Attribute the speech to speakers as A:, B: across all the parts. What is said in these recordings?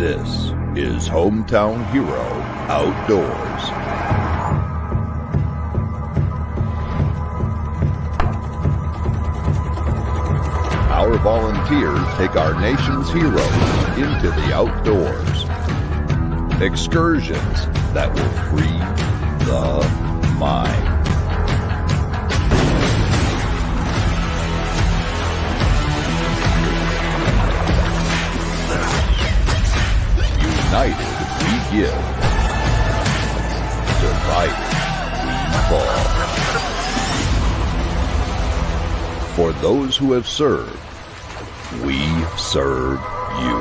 A: This is Hometown Hero Outdoors. Our volunteers take our nation's heroes into the outdoors. Excursions that will free the mind. United we give. Divided we fall. For those who have served, we serve you.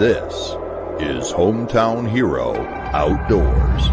A: This is Hometown Hero Outdoors.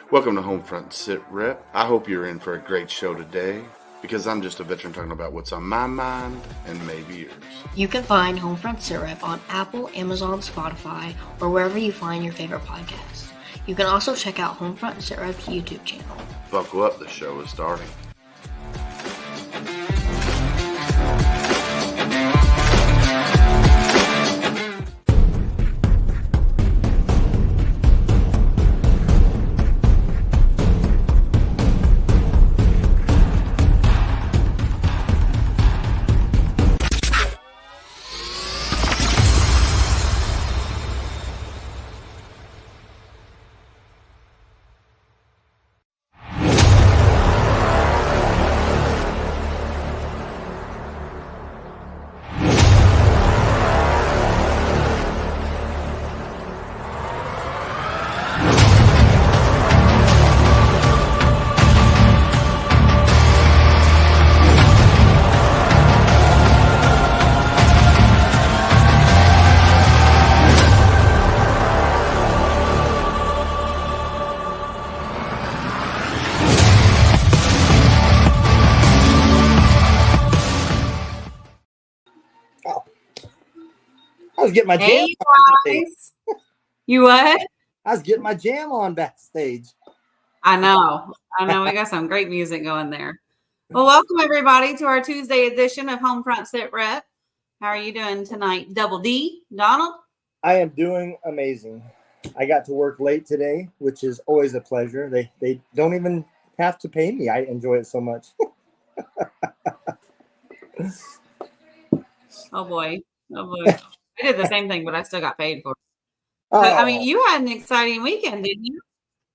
B: Welcome to Homefront Sit Rep. I hope you're in for a great show today because I'm just a veteran talking about what's on my mind and maybe yours.
C: You can find Homefront Sit Rep on Apple, Amazon, Spotify, or wherever you find your favorite podcasts. You can also check out Homefront Sit Rep's YouTube channel.
B: Buckle up, the show is starting.
D: I was getting my jam on backstage.
E: You what?
D: I was getting my jam on backstage.
E: I know. We got some great music going there. Well, welcome everybody to our Tuesday edition of Homefront Sit Rep. How are you doing tonight? Double D, Donald?
D: I am doing amazing. I got to work late today, which is always a pleasure. They don't even have to pay me. I enjoy it so much.
E: Oh boy. I did the same thing, but I still got paid for it.
D: Oh,
E: But, I mean, you had an exciting weekend, didn't you?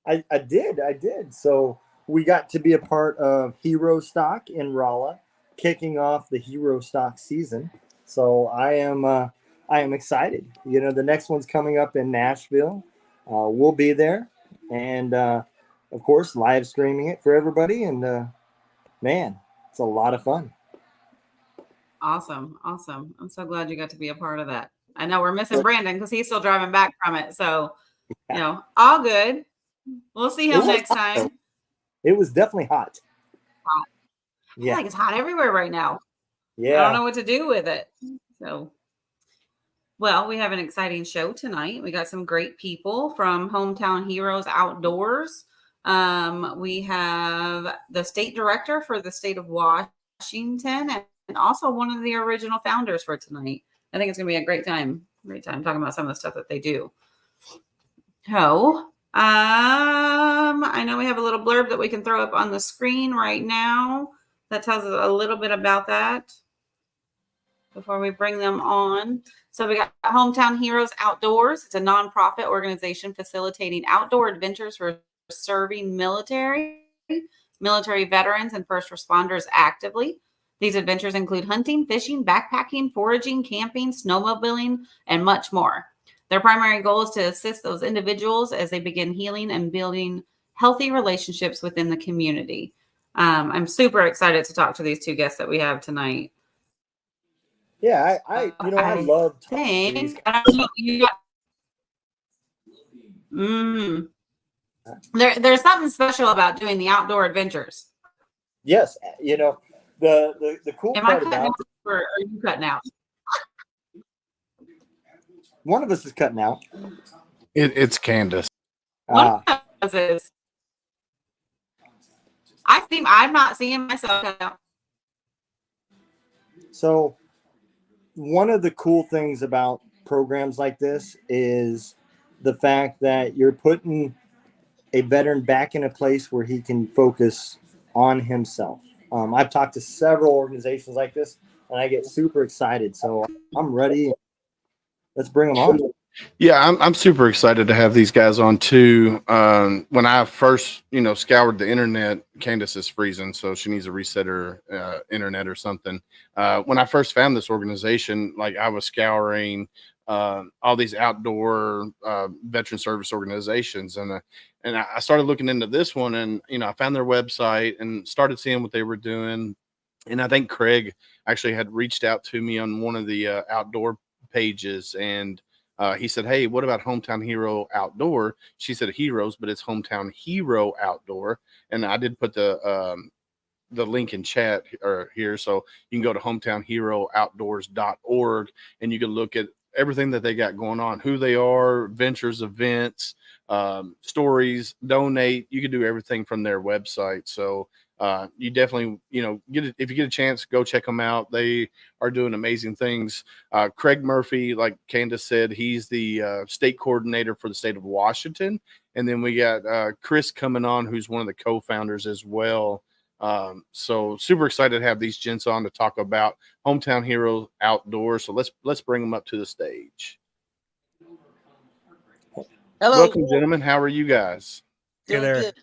D: I did. So we got to be a part of Hero Stock in Rolla, kicking off the Hero Stock season. So I am excited. You know, the next one's coming up in Nashville. We'll be there, and of course, live streaming it for everybody. And man, it's a lot of fun.
E: Awesome. Awesome. I'm so glad you got to be a part of that. I know we're missing Brandon because he's still driving back from it. So, all good. We'll see
D: It
E: him
D: was
E: next
D: hot, though.
E: time.
D: It was definitely hot.
E: I feel like it's hot everywhere right now.
D: Yeah.
E: I don't know what to do with it. So, well, we have an exciting show tonight. We got some great people from Hometown Heroes Outdoors. We have the state director for the state of Washington and also one of the original founders for tonight. I think it's going to be a great time talking about some of the stuff that they do. So, I know we have a little blurb that we can throw up on the screen right now that tells us a little bit about that before we bring them on. So we got Hometown Heroes Outdoors. It's a nonprofit organization facilitating outdoor adventures for serving military veterans, and first responders actively. These adventures include hunting, fishing, backpacking, foraging, camping, snowmobiling, and much more. Their primary goal is to assist those individuals as they begin healing and building healthy relationships within the community. I'm super excited to talk to these two guests that we have tonight.
D: Yeah, I love
E: things. I don't know, there's something special about doing the outdoor adventures.
D: Yes, the cool
E: Am
D: part
E: I cutting
D: about
E: out or are you cutting out?
D: one of us is cutting out.
B: It's Candace.
E: One of us is. I'm not seeing myself cut out.
D: So one of the cool things about programs like this is the fact that you're putting a veteran back in a place where he can focus on himself. I've talked to several organizations like this, and I get super excited. So I'm ready. Let's bring them on.
B: Yeah, I'm super excited to have these guys on too. When I first, scoured the internet, Candace is freezing, so she needs to reset her internet or something. When I first found this organization, like I was scouring all these outdoor veteran service organizations, and I started looking into this one, and I found their website and started seeing what they were doing. And I think Craig actually had reached out to me on one of the outdoor pages, and he said, "Hey, what about Hometown Hero Outdoor?" She said Heroes, but it's Hometown Hero Outdoor. And I did put the link in chat or here, so you can go to hometownherooutdoors.org and you can look at everything that they got going on, who they are, ventures, events, stories, donate. You can do everything from their website. So you definitely, if you get a chance, go check them out. They are doing amazing things. Craig Murphy, like Candace said, he's the state coordinator for the state of Washington. And then we got Chris coming on, who's one of the co-founders as well. So super excited to have these gents on to talk about Hometown Heroes Outdoors. So let's bring them up to the stage.
F: Hello.
B: Welcome, gentlemen. How are you guys?
F: Hey there. Good.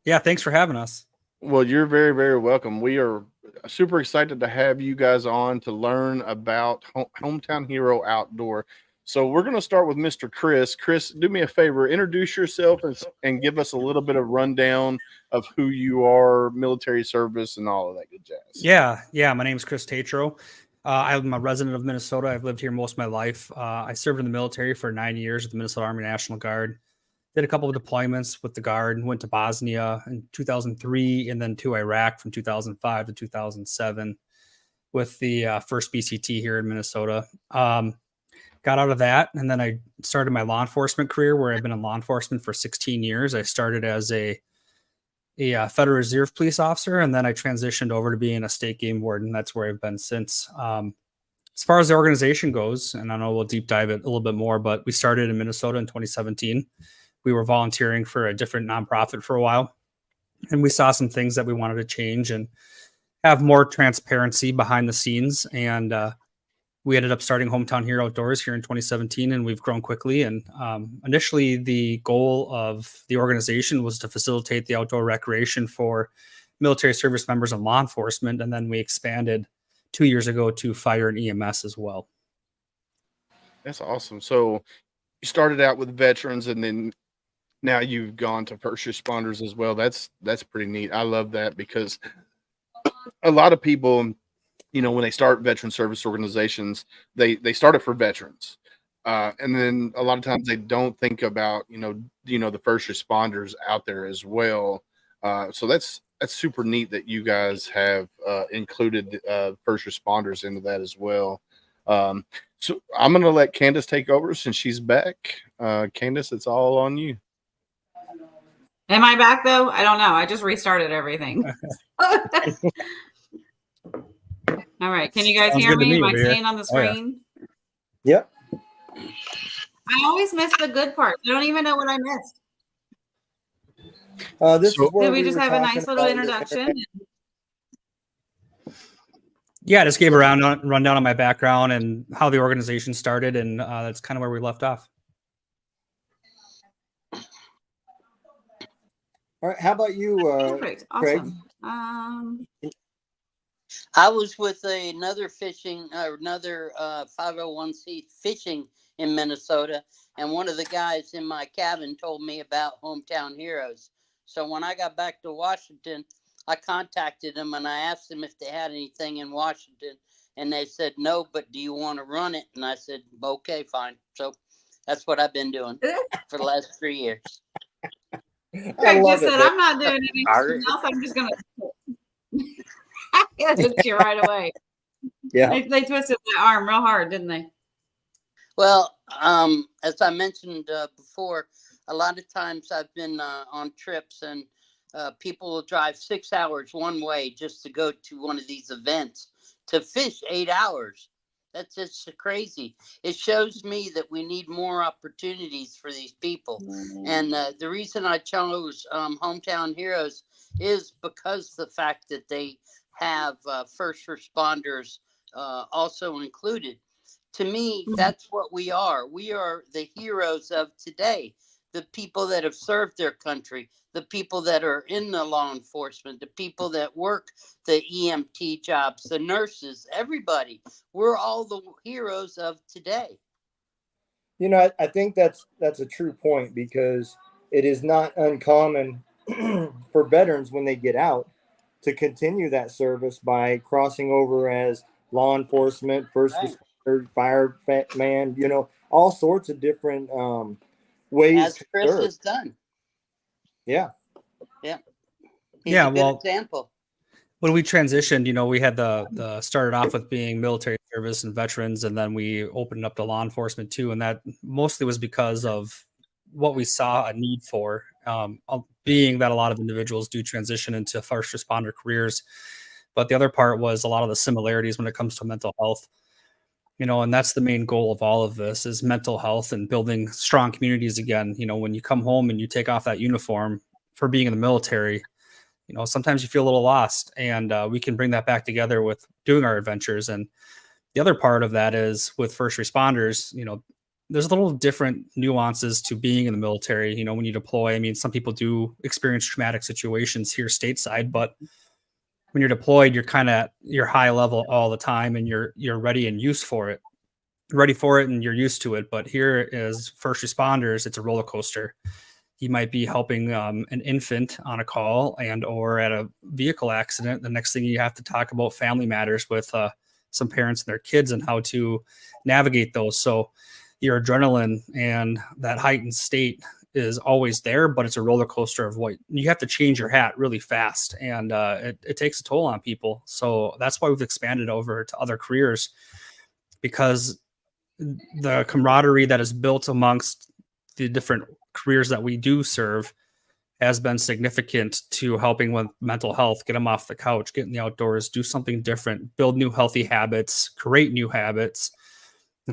G: Yeah, thanks for having us.
B: Well, you're very, very welcome. We are super excited to have you guys on to learn about Hometown Hero Outdoor. So we're going to start with Mr. Chris. Chris, do me a favor, introduce yourself and give us a little bit of rundown of who you are, military service, and all of that good jazz.
G: Yeah. My name is Chris Tatro. I'm a resident of Minnesota. I've lived here most of my life. I served in the military for 9 years with the Minnesota Army National Guard. Did a couple of deployments with the Guard, went to Bosnia in 2003, and then to Iraq from 2005 to 2007 with the 1st BCT here in Minnesota. Got out of that, and then I started my law enforcement career, where I've been in law enforcement for 16 years. I started as a Federal Reserve police officer, and then I transitioned over to being a state game warden. That's where I've been since. As far as the organization goes, and I know we'll deep dive it a little bit more, but we started in Minnesota in 2017. We were volunteering for a different nonprofit for a while, and we saw some things that we wanted to change and have more transparency behind the scenes. And we ended up starting Hometown Hero Outdoors here in 2017, and we've grown quickly. And initially, the goal of the organization was to facilitate the outdoor recreation for military service members and law enforcement. And then we expanded 2 years ago to fire and EMS as well.
B: That's awesome. So you started out with veterans, and then now you've gone to first responders as well. That's pretty neat. I love that because a lot of people, when they start veteran service organizations, they start it for veterans. And then a lot of times they don't think about, the first responders out there as well. So that's super neat that you guys have included first responders into that as well. So I'm going to let Candace take over since she's back. Candace, it's all on you.
E: Am I back though? I don't know. I just restarted everything. All right. Can you guys
G: Sounds
E: hear
G: good to
E: me? Am
G: me
E: I
G: over here.
E: seeing on the
G: Oh, yeah.
E: screen?
D: Yep.
E: I always miss the good part. I don't even know what I missed.
D: This
B: So-
D: is where
E: Did we just
D: were
E: have a
D: talking
E: nice little
D: about your
E: introduction?
G: Yeah, I just gave a rundown on my background and how the organization started, and that's kind of where we left off.
D: All right. How about you,
E: Perfect.
D: Craig?
E: Awesome.
F: I was with another 501c fishing in Minnesota, and one of the guys in my cabin told me about Hometown Heroes. So when I got back to Washington, I contacted them and I asked them if they had anything in Washington, and they said no, but do you want to run it? And I said, okay, fine. So that's what I've been doing for the last 3 years.
D: I
E: Craig
D: love
E: just
D: it.
E: said, I'm not doing anything else. I'm just going to hit you right away.
D: Yeah.
E: They twisted that arm real hard, didn't they?
F: Well, as I mentioned before, a lot of times I've been on trips, and people will drive 6 hours one way just to go to one of these events to fish 8 hours. That's just crazy. It shows me that we need more opportunities for these people. And the reason I chose Hometown Heroes is because the fact that they have first responders also included. To me, that's what we are. We are the heroes of today. The people that have served their country, the people that are in the law enforcement, the people that work the EMT jobs, the nurses, everybody. We're all the heroes of today.
D: I think that's a true point, because it is not uncommon for veterans when they get out to continue that service by crossing over as law enforcement, first
F: Right.
D: responder, fireman, all sorts of different ways
F: As
D: to
F: Chris
D: serve.
F: has done.
D: Yeah.
F: He's
G: Yeah,
F: a good
G: well,
F: example.
G: when we transitioned, we had the started off with being military service and veterans, and then we opened up to law enforcement too, and that mostly was because of what we saw a need for, being that a lot of individuals do transition into first responder careers. But the other part was a lot of the similarities when it comes to mental health, and that's the main goal of all of this is mental health and building strong communities again. When you come home and you take off that uniform for being in the military, sometimes you feel a little lost, and we can bring that back together with doing our adventures. And the other part of that is with first responders, there's a little different nuances to being in the military. When you deploy, I mean, some people do experience traumatic situations here stateside, but when you're deployed, you're high level all the time, and you're ready and ready for it, and you're used to it. But here is first responders, it's a roller coaster. You might be helping an infant on a call or at a vehicle accident. The next thing you have to talk about family matters with some parents and their kids and how to navigate those. So your adrenaline and that heightened state is always there, but it's a roller coaster of what you have to change your hat really fast. And it takes a toll on people. So that's why we've expanded over to other careers, because the camaraderie that is built amongst the different careers that we do serve has been significant to helping with mental health, get them off the couch, get in the outdoors, do something different, build new healthy habits, create new habits.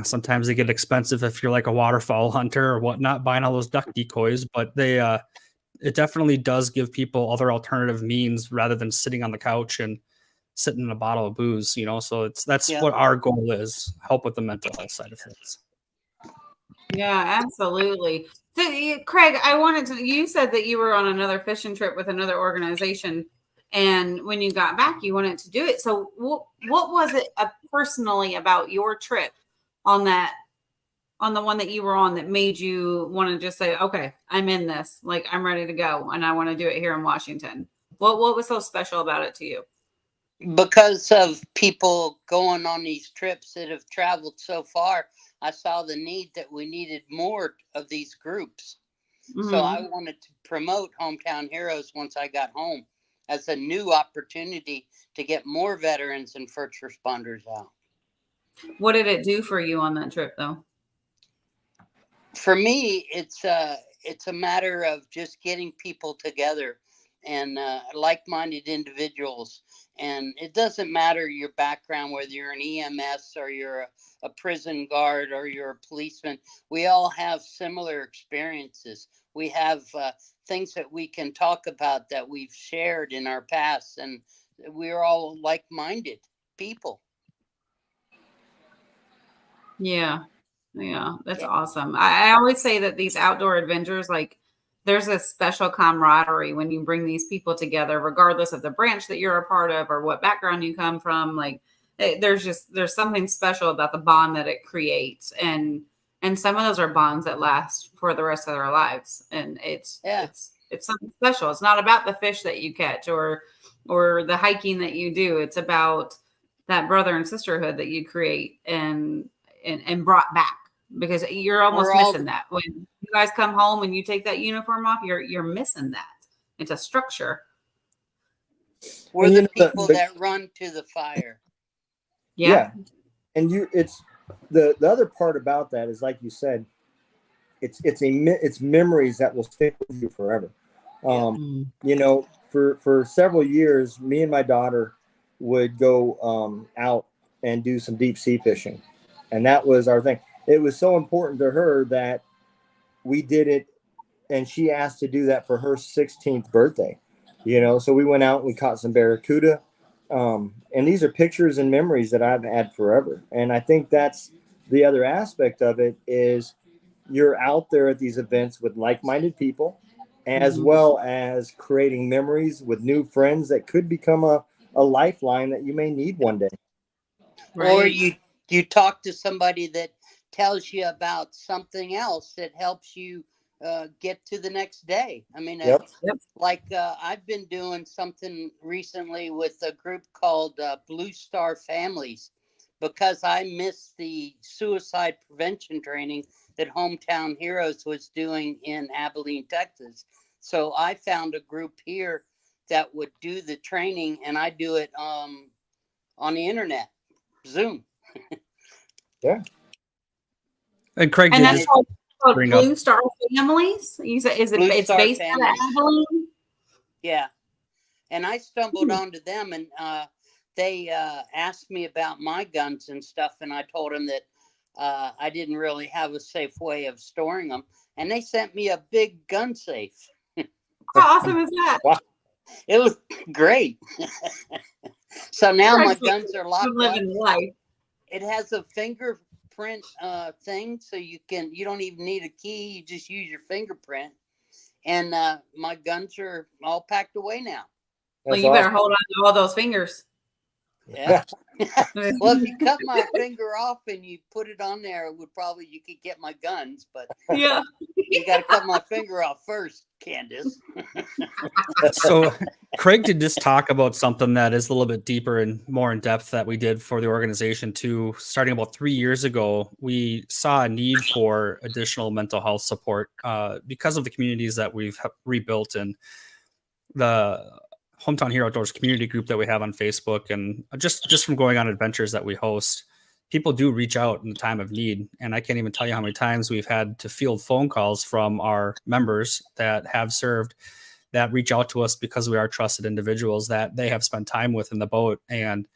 G: Sometimes they get expensive if you're like a waterfowl hunter or whatnot, buying all those duck decoys, but it definitely does give people other alternative means rather than sitting on the couch and sitting in a bottle of booze, so that's what our goal is, help with the mental health side of things.
E: Yeah, absolutely. So, Craig, you said that you were on another fishing trip with another organization, and when you got back, you wanted to do it. So what was it personally about your trip on the one that you were on that made you want to just say, okay, I'm in this, like I'm ready to go and I want to do it here in Washington? What was so special about it to you?
F: Because of people going on these trips that have traveled so far, I saw the need that we needed more of these groups. So I wanted to promote Hometown Heroes once I got home as a new opportunity to get more veterans and first responders out.
E: What did it do for you on that trip, though?
F: For me, it's a matter of just getting people together and like-minded individuals. And it doesn't matter your background, whether you're an EMS or you're a prison guard or you're a policeman. We all have similar experiences. We have things that we can talk about that we've shared in our past, and we're all like-minded people.
E: Yeah. Yeah, that's awesome. I always say that these outdoor adventures, like, there's a special camaraderie when you bring these people together, regardless of the branch that you're a part of or what background you come from. Like, there's something special about the bond that it creates, and some of those are bonds that last for the rest of their lives. And it's something special. It's not about the fish that you catch or the hiking that you do. It's about that brother and sisterhood that you create and brought back, because you're almost missing that when you guys come home and you take that uniform off. You're missing that. It's a structure.
F: We're the people that run to the fire.
D: Yeah. And it's the other part about that is, like you said, it's memories that will stick with you forever. You know, for several years, me and my daughter would go out and do some deep sea fishing, and that was our thing. It was so important to her that we did it, and she asked to do that for her 16th birthday. You know, so we went out and we caught some barracuda. And these are pictures and memories that I've had forever. And I think that's the other aspect of it, is you're out there at these events with like-minded people, as well as creating memories with new friends that could become a lifeline that you may need one day.
F: Right. Or you talk to somebody that tells you about something else that helps you get to the next day. I mean, like I've been doing something recently with a group called Blue Star Families, because I missed the suicide prevention training that Hometown Heroes was doing in Abilene, Texas. So I found a group here that would do the training, and I do it on the internet, Zoom.
D: Yeah.
G: And Craig,
E: and that's called Blue Star Families. You said, it's based out of Abilene?
F: Yeah. And I stumbled onto them, and they asked me about my guns and stuff, and I told them that I didn't really have a safe way of storing them, and they sent me a big gun safe.
E: How awesome is that?
D: Wow.
F: It was great. So now my guns are locked up.
E: Life.
F: It has a fingerprint thing, so you don't even need a key. You just use your fingerprint, and my guns are all packed away now.
E: Well, you better hold on to all those fingers.
F: Yeah. Well, if you cut my finger off and you put it on there, you could get my guns, but
E: yeah,
F: you got to cut my finger off first, Candace.
G: So Craig did just talk about something that is a little bit deeper and more in depth that we did for the organization too. Starting about 3 years ago, we saw a need for additional mental health support because of the communities that we've rebuilt and the Hometown Hero Outdoors community group that we have on Facebook, and just from going on adventures that we host. People do reach out in the time of need, and I can't even tell you how many times we've had to field phone calls from our members that have served, that reach out to us because we are trusted individuals that they have spent time with in the boat, and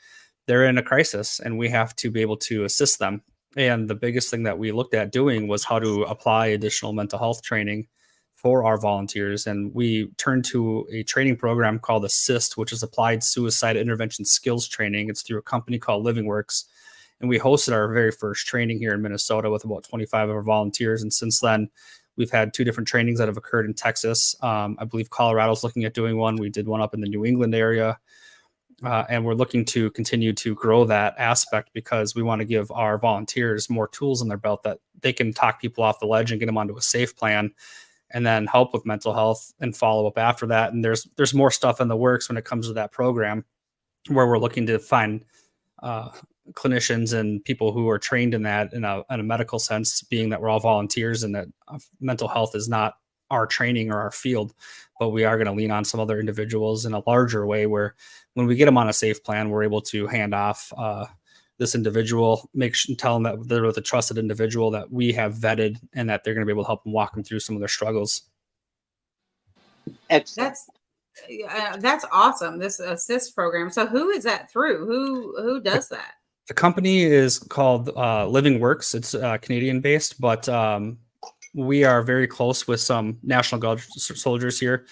G: they're in a crisis, and we have to be able to assist them. And the biggest thing that we looked at doing was how to apply additional mental health training for our volunteers. And we turned to a training program called ASSIST, which is Applied Suicide Intervention Skills Training. It's through a company called LivingWorks. And we hosted our very first training here in Minnesota with about 25 of our volunteers. And since then, we've had 2 different trainings that have occurred in Texas. I believe Colorado's looking at doing one. We did one up in the New England area. And we're looking to continue to grow that aspect because we want to give our volunteers more tools in their belt that they can talk people off the ledge and get them onto a safe plan, and then help with mental health and follow up after that. And there's more stuff in the works when it comes to that program. where we're looking to find clinicians and people who are trained in that in a medical sense, being that we're all volunteers and that mental health is not our training or our field, but we are going to lean on some other individuals in a larger way where when we get them on a safe plan, we're able to hand off this individual, tell them that they're with a trusted individual that we have vetted and that they're going to be able to help them walk them through some of their struggles.
F: Excellent.
E: That's awesome. This assist program. So who is that through? Who does that?
G: The company is called Living Works. It's Canadian based, but we are very close with some National Guard soldiers here.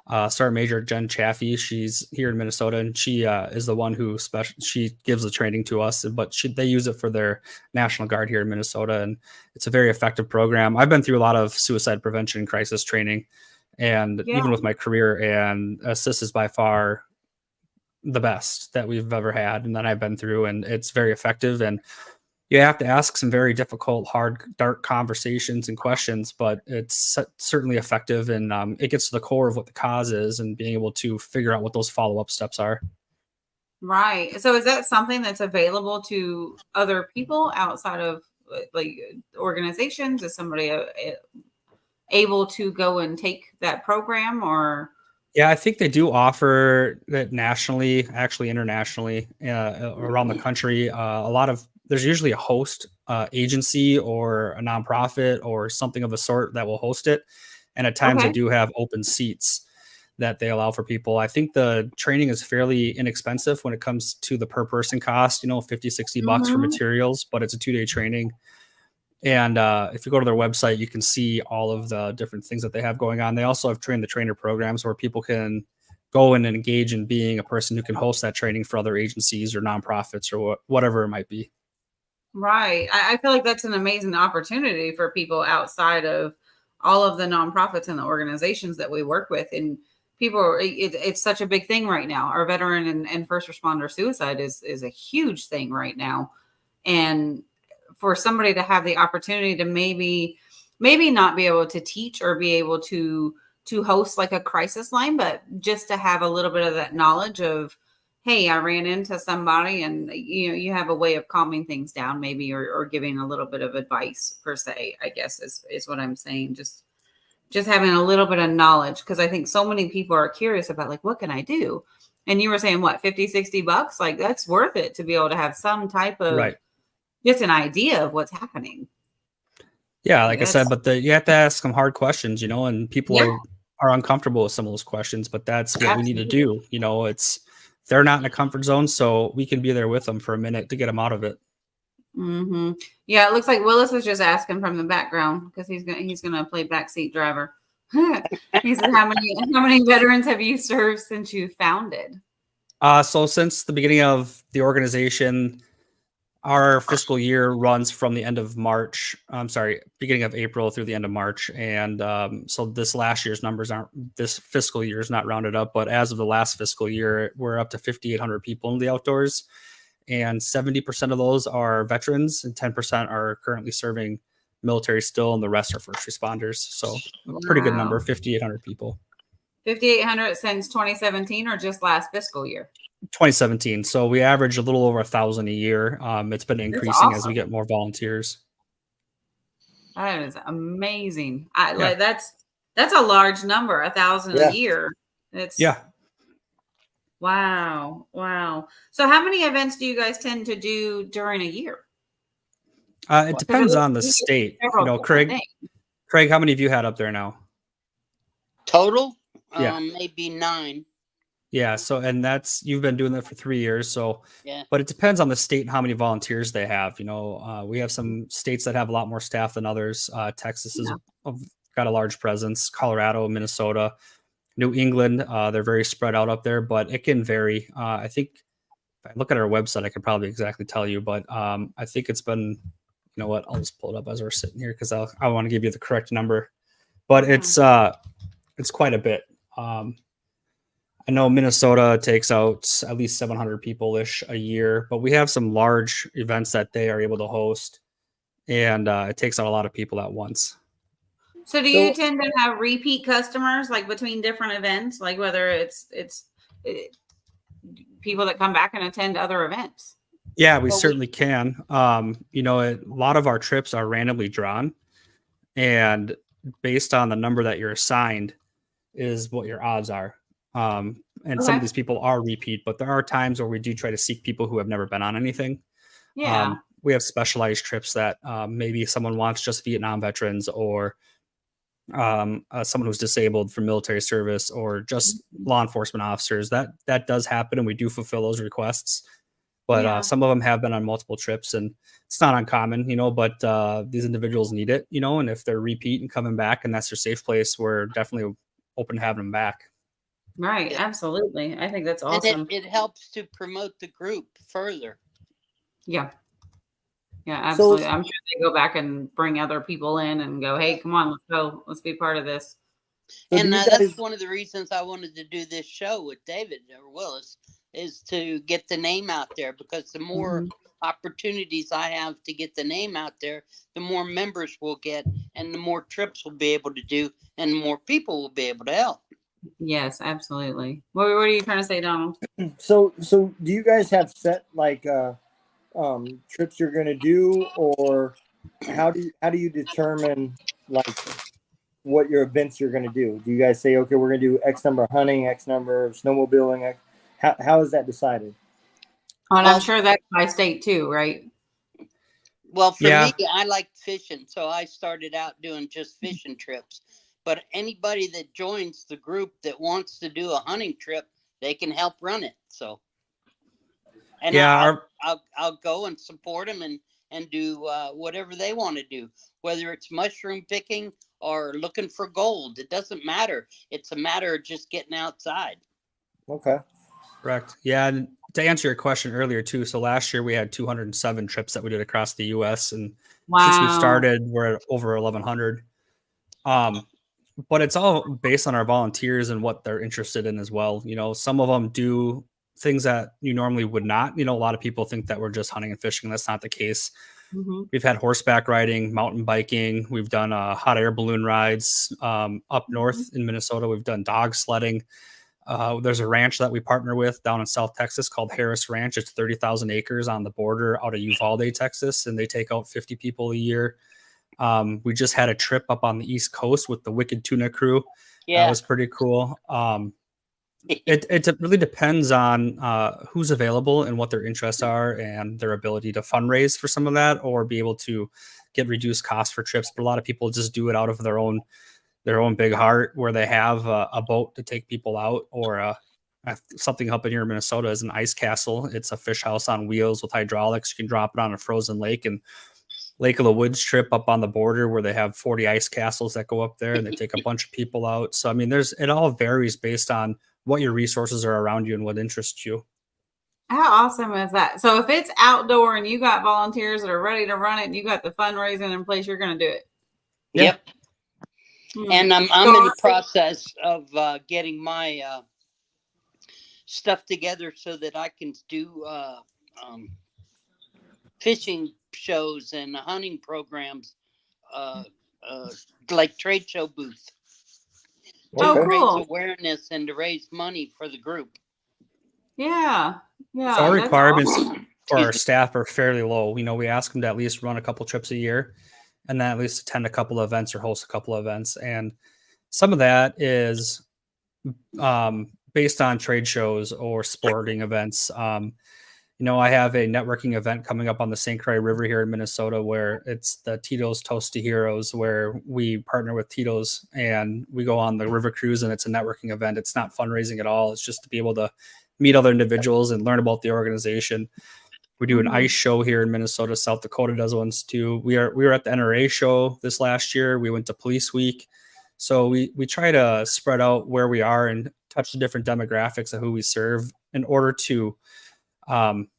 G: Sergeant Major Jen Chaffee, she's here in Minnesota, and she is the one who she gives the training to us, but they use it for their National Guard here in Minnesota, and it's a very effective program. I've been through a lot of suicide prevention and crisis training, and even with my career, and assist is by far the best that we've ever had and that I've been through, and it's very effective. And you have to ask some very difficult, hard, dark conversations and questions, but it's certainly effective, and it gets to the core of what the cause is and being able to figure out what those follow-up steps are.
E: Right. So is that something that's available to other people outside of like organizations? Is somebody able to go and take that program, or?
G: Yeah, I think they do offer that nationally, actually internationally, around the country. There's usually a host agency or a nonprofit or something of the sort that will host it. And at times they do have open seats that they allow for people. I think the training is fairly inexpensive when it comes to the per person cost, $50-$60 for materials, but it's a 2-day training. And if you go to their website, you can see all of the different things that they have going on. They also have train the trainer programs where people can go and engage in being a person who can host that training for other agencies or nonprofits or whatever it might be.
E: Right. I feel like that's an amazing opportunity for people outside of all of the nonprofits and the organizations that we work with. And people, it's such a big thing right now. Our veteran and first responder suicide is a huge thing right now. And for somebody to have the opportunity to maybe not be able to teach or be able to host like a crisis line, but just to have a little bit of that knowledge of, hey, I ran into somebody, and you have a way of calming things down maybe, or giving a little bit of advice per se, I guess is what I'm saying. Just having a little bit of knowledge, because I think so many people are curious about like, what can I do? And you were saying what, $50-$60? Like that's worth it to be able to have some type of just an idea of what's happening.
G: Yeah, like I said, but you have to ask some hard questions, and people are uncomfortable with some of those questions, but that's what we need to do. They're not in a comfort zone, so we can be there with them for a minute to get them out of it.
E: Mm-hmm. Yeah, it looks like Willis was just asking from the background because he's gonna play backseat driver. He said, "How many veterans have you served since you founded?"
G: So since the beginning of the organization, our fiscal year runs from the end of March. Beginning of April through the end of March, and so this last year's numbers this fiscal year is not rounded up, but as of the last fiscal year, we're up to 5,800 people in the outdoors, and 70% of those are veterans, and 10% are currently serving military still, and the rest are first responders. So a pretty good number, 5,800 people.
E: 5,800 since 2017, or just last fiscal year?
G: 2017. So we average a little over 1,000 a year. It's been increasing as we get more volunteers.
E: That is amazing. Like that's a large number, 1,000 a year. Wow. So how many events do you guys tend to do during a year?
G: It depends on the state. Craig, how many have you had up there now?
F: Total? Maybe 9.
G: Yeah. So, and you've been doing that for 3 years. So, but it depends on the state and how many volunteers they have. We have some states that have a lot more staff than others. Texas has got a large presence. Colorado, Minnesota, New England. They're very spread out up there, but it can vary. I think if I look at our website, I could probably exactly tell you, but I think it's been, I'll just pull it up as we're sitting here because I want to give you the correct number, but it's quite a bit. I know Minnesota takes out at least 700 people-ish a year, but we have some large events that they are able to host, and it takes out a lot of people at once.
E: So do you tend to have repeat customers, like between different events, like whether it's people that come back and attend other events.
G: Yeah, we
F: Well,
G: certainly can. A lot of our trips are randomly drawn, and based on the number that you're assigned is what your odds are. And some of
E: Okay.
G: these people are repeat, but there are times where we do try to seek people who have never been on anything.
E: Yeah.
G: We have specialized trips that maybe someone wants just Vietnam veterans, or someone who's disabled from military service, or just law enforcement officers. That does happen, and we do fulfill those requests. But
E: Yeah.
G: some of them have been on multiple trips, and it's not uncommon, but these individuals need it, and if they're repeat and coming back and that's their safe place, we're definitely open to having them back.
E: Right.
F: Yeah.
E: Absolutely. I think that's
F: and
E: awesome.
F: it helps to promote the group further.
E: Yeah. Yeah,
D: So
E: absolutely. I'm sure they go back and bring other people in and go, hey, come on, let's go. Let's be part of this.
D: do
F: And
D: you
F: that's
D: guys?
F: one of the reasons I wanted to do this show with David or Willis, is to get the name out there, because the more opportunities I have to get the name out there, the more members we'll get, and the more trips we'll be able to do, and the more people will be able to help.
E: Yes, absolutely. What are you trying to say, Donald?
D: So do you guys have set like trips you're going to do, or how do you determine like what your events you're going to do? Do you guys say, okay, we're going to do X number of hunting, X number of snowmobiling? How is that decided?
E: And
F: Well,
E: I'm sure that's by state too, right?
F: Well, for
G: Yeah.
F: me, I like fishing, so I started out doing just fishing trips. But anybody that joins the group that wants to do a hunting trip, they can help run it. So, and
G: Yeah,
F: I'll go and support them and do whatever they want to do, whether it's mushroom picking or looking for gold. It doesn't matter. It's a matter of just getting outside.
D: Okay.
G: correct. Yeah, and to answer your question earlier too, so last year we had 207 trips that we did across the U.S., and since we've
E: Wow.
G: started, we're at over 1,100. But it's all based on our volunteers and what they're interested in as well. Some of them do things that you normally would not. A lot of people think that we're just hunting and fishing. That's not the case.
E: Mhm.
G: We've had horseback riding, mountain biking. We've done hot air balloon rides up north in Minnesota. We've done dog sledding. There's a ranch that we partner with down in South Texas called Harris Ranch. It's 30,000 acres on the border out of Uvalde, Texas, and they take out 50 people a year. We just had a trip up on the East Coast with the Wicked Tuna crew. That
F: Yeah.
G: was pretty cool. It really depends on who's available and what their interests are and their ability to fundraise for some of that, or be able to get reduced costs for trips. But a lot of people just do it out of their own big heart, where they have a boat to take people out, or something up in here in Minnesota is an ice castle. It's a fish house on wheels with hydraulics. You can drop it on a frozen lake, and Lake of the Woods trip up on the border where they have 40 ice castles that go up there, and they take a bunch of people out. So, I mean, it all varies based on what your resources are around you and what interests you.
E: How awesome is that? So if it's outdoor and you got volunteers that are ready to run it and you got the fundraising in place, you're going to do it.
G: Yeah.
F: Yep. And I'm in the process of getting my stuff together so that I can do fishing shows and hunting programs, like trade show booth, to
E: Oh,
D: Okay.
E: cool.
F: raise awareness and to raise money for the group.
E: Yeah. Yeah.
G: So our
E: that's
G: requirements
E: awesome.
G: for our staff are fairly low. We ask them to at least run a couple trips a year, and then at least attend a couple of events or host a couple of events. And some of that is based on trade shows or sporting events. I have a networking event coming up on the St. Croix River here in Minnesota, where it's the Tito's Toast to Heroes, where we partner with Tito's and we go on the river cruise, and it's a networking event. It's not fundraising at all. It's just to be able to meet other individuals and learn about the organization. We do an ice show here in Minnesota. South Dakota does ones too. We were at the NRA show this last year. We went to Police Week. So we try to spread out where we are and touch the different demographics of who we serve in order to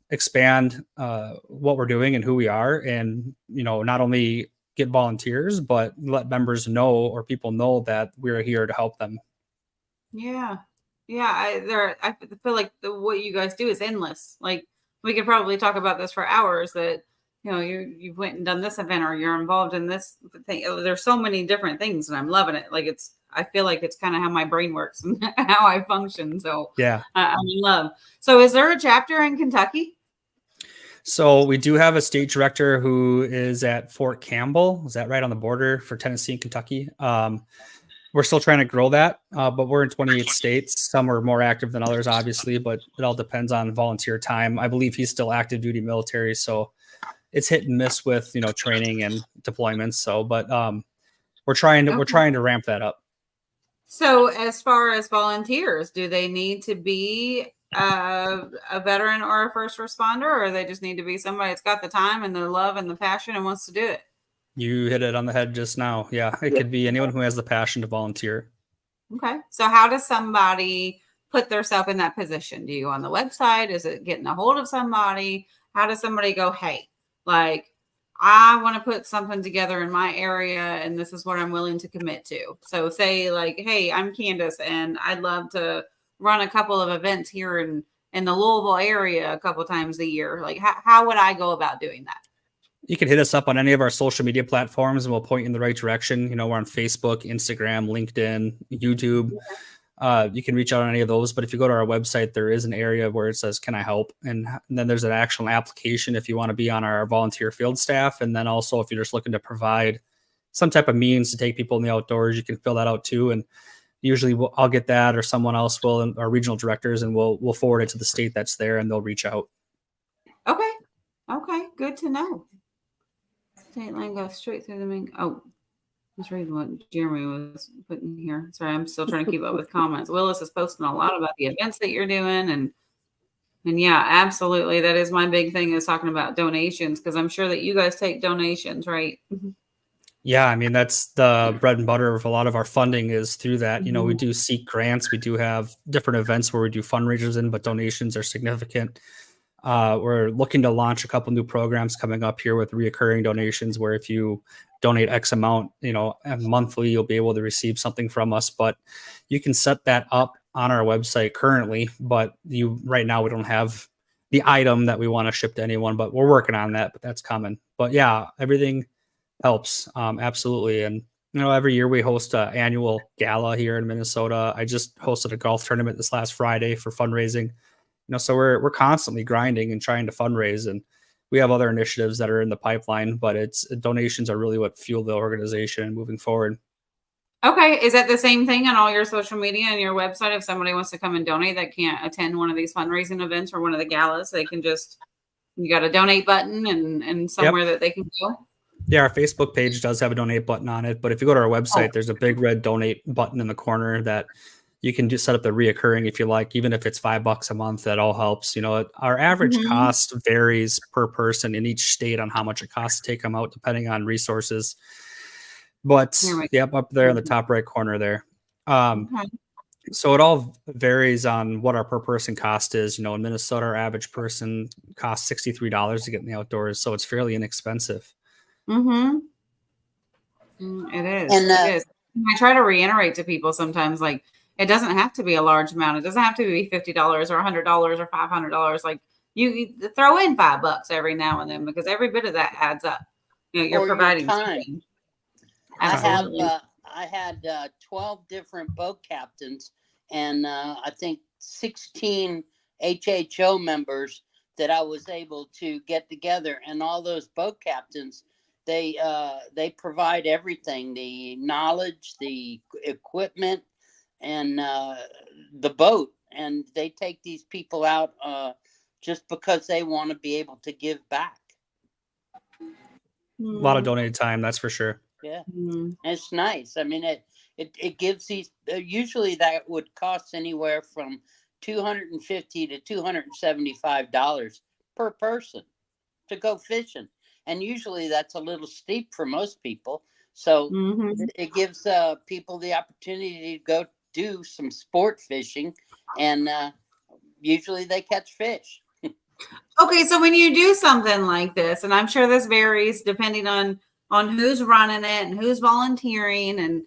G: expand what we're doing and who we are, and not only get volunteers but let members know, or people know, that we're here to help them.
E: Yeah. I feel like what you guys do is endless. Like, we could probably talk about this for hours, that you went and done this event, or you're involved in this thing. There's so many different things, and I'm loving it. Like, I feel like it's kind of how my brain works and how I function. So
G: Yeah.
E: I'm in love. So is there a chapter in Kentucky?
G: So we do have a state director who is at Fort Campbell. Is that right on the border for Tennessee and Kentucky? We're still trying to grow that, but we're in 28 states. Some are more active than others, obviously, but it all depends on volunteer time. I believe he's still active duty military, so it's hit and miss with training and deployments. So, but we're trying to ramp that up.
E: So as far as volunteers, do they need to be a veteran or a first responder, or they just need to be somebody that's got the time and the love and the passion and wants to do it?
G: You hit it on the head just now. Yeah, it could be anyone who has the passion to volunteer.
E: Okay. So how does somebody put themselves in that position? Do you go on the website? Is it getting a hold of somebody? How does somebody go, hey, like, I want to put something together in my area and this is what I'm willing to commit to. So say like, hey, I'm Candace and I'd love to run a couple of events here in the Louisville area a couple times a year. Like how would I go about doing that?
G: You can hit us up on any of our social media platforms and we'll point you in the right direction. We're on Facebook, Instagram, LinkedIn, YouTube. You can reach out on any of those. But if you go to our website, there is an area where it says, can I help? And then there's an actual application if you want to be on our volunteer field staff. And then also if you're just looking to provide some type of means to take people in the outdoors, you can fill that out too. And usually I'll get that or someone else will, and our regional directors, and we'll forward it to the state that's there and they'll reach out.
E: Okay. Good to know. State line goes straight through the main. Oh, I was reading what Jeremy was putting here. Sorry, I'm still trying to keep up with comments. Willis is posting a lot about the events that you're doing, and yeah, absolutely, that is my big thing is talking about donations because I'm sure that you guys take donations, right?
G: Yeah, I mean that's the bread and butter of a lot of our funding is through that. We do seek grants, we do have different events where we do fundraisers in, but donations are significant. We're looking to launch a couple new programs coming up here with reoccurring donations where if you donate X amount, monthly, you'll be able to receive something from us. But you can set that up on our website currently, but right now we don't have the item that we want to ship to anyone, but we're working on that, but that's coming. But yeah, everything helps. Absolutely. And every year we host an annual gala here in Minnesota. I just hosted a golf tournament this last Friday for fundraising. So we're constantly grinding and trying to fundraise, and we have other initiatives that are in the pipeline, but donations are really what fuel the organization and moving forward.
E: Okay. Is that the same thing on all your social media and your website? If somebody wants to come and donate that can't attend one of these fundraising events or one of the galas, they can you got a donate button and somewhere that they can go?
G: Yeah, our Facebook page does have a donate button on it, but if you go to our website, there's a big red donate button in the corner that you can just set up the reoccurring if you like, even if it's $5 a month, that all helps. Our average cost varies per person in each state on how much it costs to take them out, depending on resources. But up there in the top right corner there. So it all varies on what our per person cost is. In Minnesota, our average person costs $63 to get in the outdoors. So it's fairly inexpensive.
E: It is.
F: And,
E: it is. I try to reiterate to people sometimes, like, it doesn't have to be a large amount. It doesn't have to be $50 or $100 or $500. Like you throw in $5 every now and then because every bit of that adds up. You're providing
F: time. I had 12 different boat captains and I think 16 HHO members that I was able to get together, and all those boat captains, they provide everything: the knowledge, the equipment, and the boat, and they take these people out just because they want to be able to give back.
G: A lot of donated time, that's for sure.
F: Yeah, it's nice. I mean, it gives these. Usually, that would cost anywhere from $250 to $275 per person to go fishing, and usually that's a little steep for most people. So it gives people the opportunity to go do some sport fishing, and usually they catch fish.
E: Okay, so when you do something like this, and I'm sure this varies depending on who's running it and who's volunteering and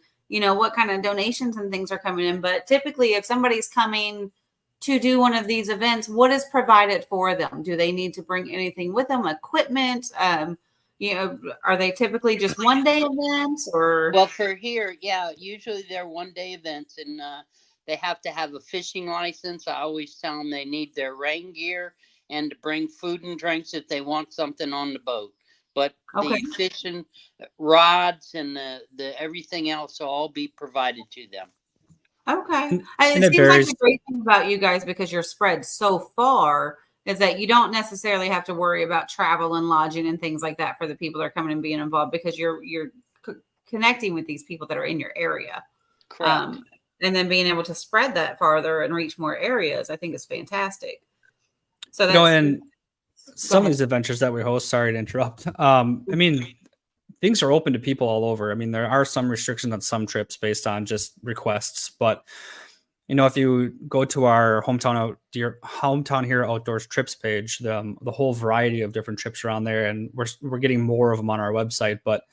E: what kind of donations and things are coming in, but typically if somebody's coming to do one of these events, what is provided for them? Do they need to bring anything with them, equipment? are they typically just one day events or?
F: Well, for here, yeah, usually they're 1-day events, and they have to have a fishing license. I always tell them they need their rain gear and to bring food and drinks if they want something on the boat. But
E: Okay.
F: the fishing rods and the everything else will all be provided to them.
E: Okay.
G: And
E: It
G: it
E: seems like
G: varies.
E: the great thing about you guys, because you're spread so far, is that you don't necessarily have to worry about travel and lodging and things like that for the people that are coming and being involved, because you're connecting with these people that are in your area.
F: Correct.
E: And then being able to spread that farther and reach more areas, I think is fantastic. So that's
G: And some of
E: ahead.
G: these adventures that we host, sorry to interrupt. I mean, things are open to people all over. I mean, there are some restrictions on some trips based on just requests, but if you go to our hometown hero outdoors trips page, the whole variety of different trips are on there, and we're getting more of them on our website. But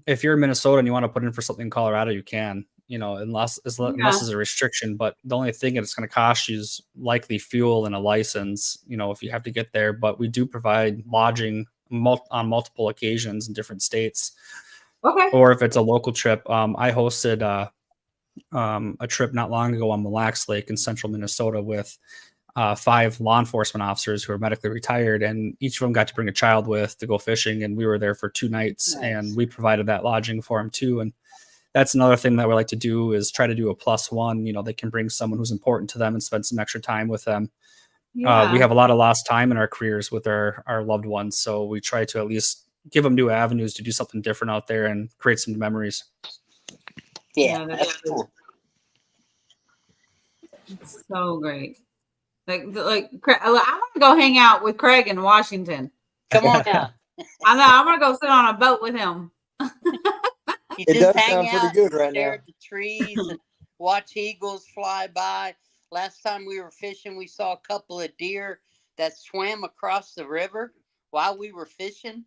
G: if you're in Minnesota and you want to put in for something in Colorado, you can, unless it's a restriction. But the only thing that it's going to cost you is likely fuel and a license, if you have to get there. But we do provide lodging on multiple occasions in different states.
E: Okay.
G: Or if it's a local trip, I hosted a trip not long ago on Mille Lacs Lake in central Minnesota with 5 law enforcement officers who are medically retired, and each of them got to bring a child with to go fishing, and we were there for 2 nights. Nice. And we provided that lodging for them too. And that's another thing that we like to do is try to do a +1. They can bring someone who's important to them and spend some extra time with them. Yeah. We have a lot of lost time in our careers with our loved ones, so we try to at least give them new avenues to do something different out there and create some memories.
F: Yeah, that's cool.
E: It's so great. Like I want to go hang out with Craig in Washington.
F: Come on now.
E: I know. I'm gonna go sit on a boat with him.
F: You
D: It
F: just
D: does
F: hang
D: sound
F: out,
D: pretty good right
F: stare
D: now.
F: at the trees and watch eagles fly by. Last time we were fishing, we saw a couple of deer that swam across the river while we were fishing.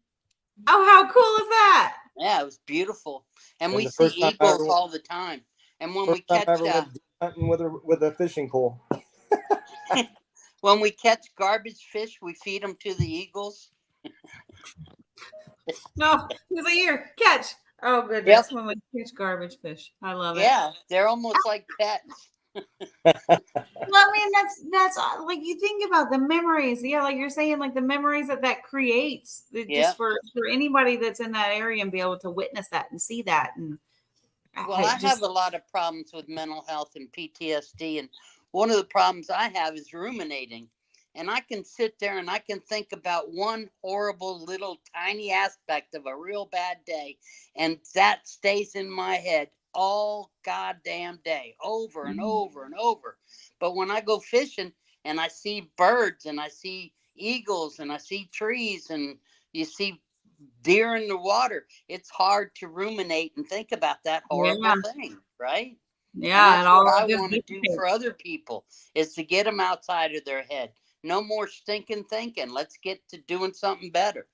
E: Oh, how cool is that?
F: Yeah, it was beautiful. And we
D: the
F: see
D: first time
F: eagles all the time. And when we catch
D: hunting with a fishing pole.
F: when we catch garbage fish, we feed them to the eagles.
E: No, he's like, here, catch. Oh, goodness. Yep. When we catch garbage fish. I love it.
F: Yeah, they're almost like pets.
E: Well, I mean, that's like, you think about the memories. Yeah, like you're saying, like the memories that creates just for anybody that's in that area and be able to witness that and see that. And
F: well, I have a lot of problems with mental health and PTSD, and one of the problems I have is ruminating. And I can sit there and I can think about one horrible little tiny aspect of a real bad day, and that stays in my head all goddamn day, over and over and over. But when I go fishing and I see birds and I see eagles and I see trees and you see deer in the water, it's hard to ruminate and think about that horrible thing, right?
E: Yeah,
F: and that's what I want to do for other people, is to get them outside of their head. No more stinking thinking. Let's get to doing something better.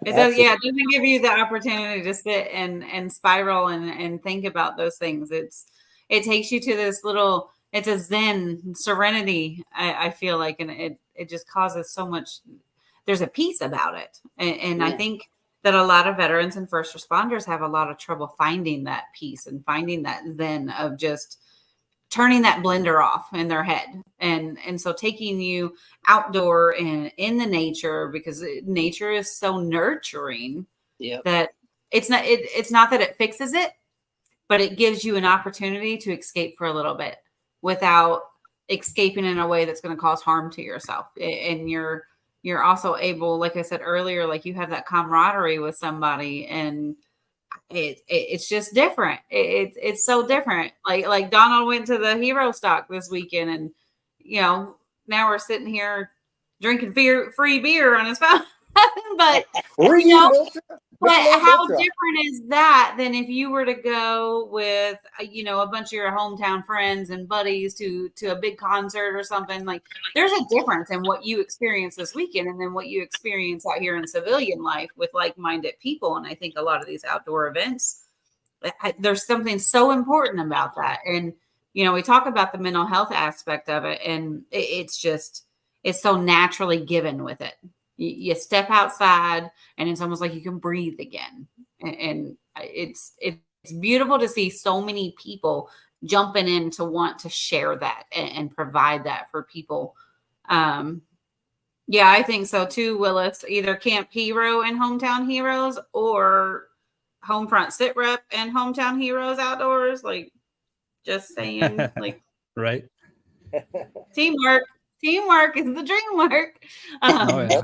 E: It does, yeah. It doesn't give you the opportunity to sit and spiral and think about those things. It takes you to this little, it's a zen serenity, I feel like, and it just causes so much. There's a peace about it, and I think that a lot of veterans and first responders have a lot of trouble finding that peace and finding that zen of just turning that blender off in their head. And so taking you outdoor and in the nature, because nature is so nurturing that it's not that it fixes it, but it gives you an opportunity to escape for a little bit without escaping in a way that's going to cause harm to yourself. And you're also able, like I said earlier, like you have that camaraderie with somebody, and it's just different. It's so different. Like Donald went to the hero stock this weekend, and now we're sitting here drinking free beer on his phone. But but how different is that than if you were to go with a bunch of your hometown friends and buddies to a big concert or something? Like, there's a difference in what you experience this weekend and then what you experience out here in civilian life with like-minded people. And I think a lot of these outdoor events, there's something so important about that. And we talk about the mental health aspect of it, and it's so naturally given with it. You step outside, and it's almost like you can breathe again. And it's beautiful to see so many people jumping in to want to share that and provide that for people. Yeah, I think so too, Willis. Either Camp Hero and Hometown Heroes, or Homefront Sit Rep and Hometown Heroes Outdoors. Like, just saying, like,
G: Right.
E: teamwork. Teamwork is the dream work.
G: Oh yeah.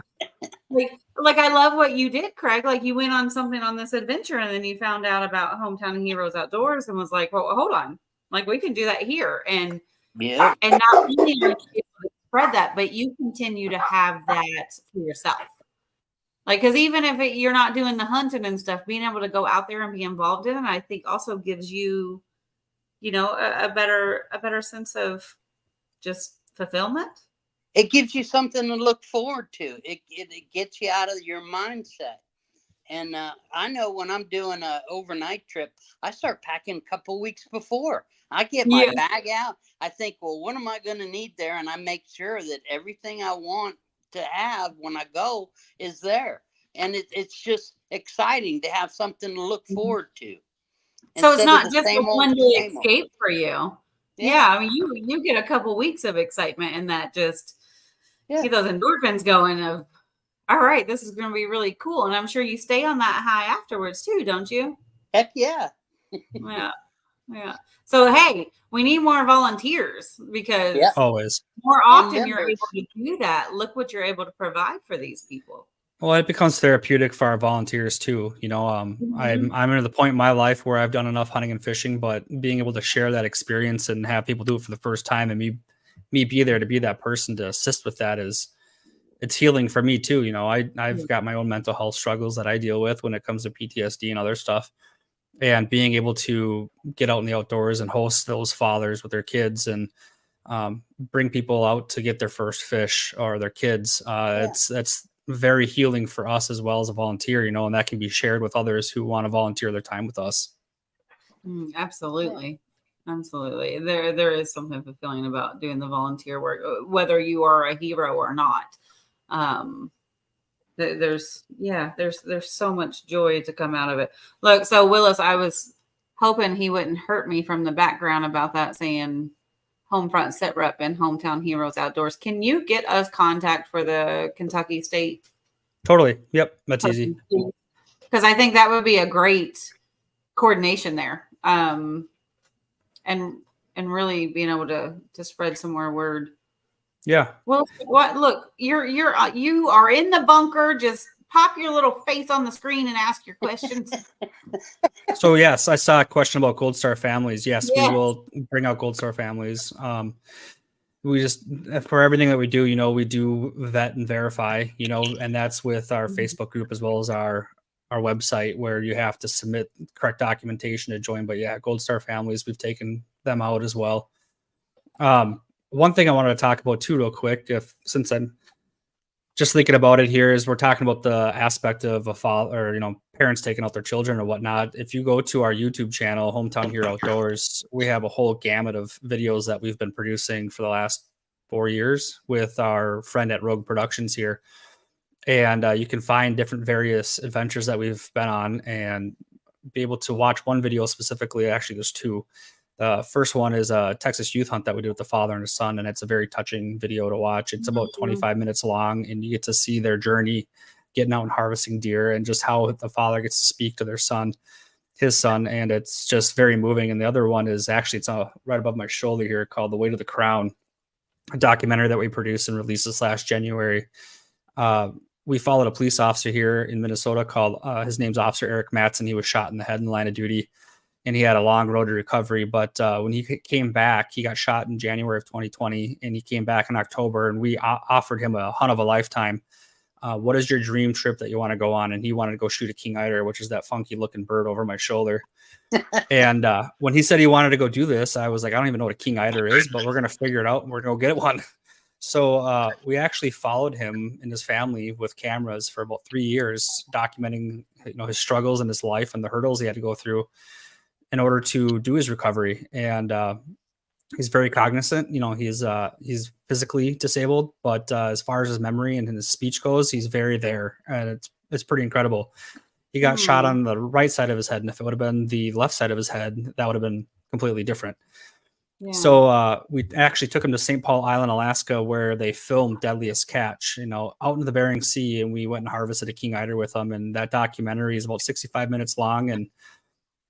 E: Like I love what you did, Craig. Like, you went on something on this adventure, and then you found out about Hometown Heroes Outdoors and was like, well, hold on. Like, we can do that here. And
F: Yeah.
E: not only are you able to spread that, but you continue to have that for yourself. Like, because even if you're not doing the hunting and stuff, being able to go out there and be involved in it, I think also gives you, a better sense of just fulfillment.
F: It gives you something to look forward to. It gets you out of your mindset. And I know when I'm doing an overnight trip, I start packing a couple weeks before. I get my bag out. I think, well, what am I going to need there? And I make sure that everything I want to have when I go is there. And it's just exciting to have something to look forward to.
E: So it's
F: Instead
E: not
F: of the
E: just a
F: same old,
E: one-day
F: same old.
E: escape for you. Yeah, I mean, you get a couple weeks of excitement, and that just get those endorphins going of, all right, this is going to be really cool. And I'm sure you stay on that high afterwards too, don't you?
F: Heck yeah.
E: Yeah. So, hey, we need more volunteers, because
G: Always.
E: more often you're able to do that. Look what you're able to provide for these people.
G: Well, it becomes therapeutic for our volunteers too. I'm at the point in my life where I've done enough hunting and fishing, but being able to share that experience and have people do it for the first time, and me be there to be that person to assist with that, it's healing for me too. I've got my own mental health struggles that I deal with when it comes to PTSD and other stuff. And being able to get out in the outdoors and host those fathers with their kids, and bring people out to get their first fish or their kids, that's very healing for us as well as a volunteer, and that can be shared with others who want to volunteer their time with us.
E: Absolutely. Absolutely. There is something fulfilling about doing the volunteer work, whether you are a hero or not. There's so much joy to come out of it. Look, so Willis, I was hoping he wouldn't hurt me from the background about that, saying Homefront Sit Rep and Hometown Heroes Outdoors. Can you get us contact for the Kentucky State?
G: Totally. Yep. That's easy.
E: Because I think that would be a great coordination there. And really being able to spread some more word.
G: Yeah.
E: Well, look, you are in the bunker. Just pop your little face on the screen and ask your questions.
G: So yes, I saw a question about Gold Star families. Yes, we will bring out Gold Star families. We just, for everything that we do, we do vet and verify, and that's with our Facebook group as well as our website, where you have to submit correct documentation to join. But yeah, Gold Star families, we've taken them out as well. One thing I wanted to talk about too, real quick, since I'm just thinking about it here, is we're talking about the aspect of a father, or parents taking out their children or whatnot. If you go to our YouTube channel, Hometown Hero Outdoors, we have a whole gamut of videos that we've been producing for the last 4 years with our friend at Rogue Productions here, and you can find different various adventures that we've been on and be able to watch one video specifically. Actually, there's two. The first one is a Texas youth hunt that we did with the father and his son, and it's a very touching video to watch. It's about 25 minutes long, and you get to see their journey getting out and harvesting deer, and just how the father gets to speak to his son, and it's just very moving. And the other one is actually, it's right above my shoulder here, called The Weight of the Crown, a documentary that we produced and released this last January. We followed a police officer here in Minnesota called, his name's Officer Eric Matson. He was shot in the head in the line of duty, and he had a long road to recovery. But when he came back, he got shot in January of 2020, and he came back in October, and we offered him a hunt of a lifetime. What is your dream trip that you want to go on? And he wanted to go shoot a king eider, which is that funky looking bird over my shoulder. And when he said he wanted to go do this, I was like, I don't even know what a king eider is, but we're going to figure it out and we're going to go get one. So we actually followed him and his family with cameras for about 3 years, documenting his struggles in his life and the hurdles he had to go through in order to do his recovery. And He's very cognizant. He's physically disabled, but as far as his memory and his speech goes, he's very there, and it's pretty incredible. He got shot on the right side of his head, and if it would have been the left side of his head, that would have been completely different.
E: Yeah.
G: So we actually took him to St. Paul Island, Alaska, where they filmed Deadliest Catch, out into the Bering Sea, and we went and harvested a king eider with them. And that documentary is about 65 minutes long, and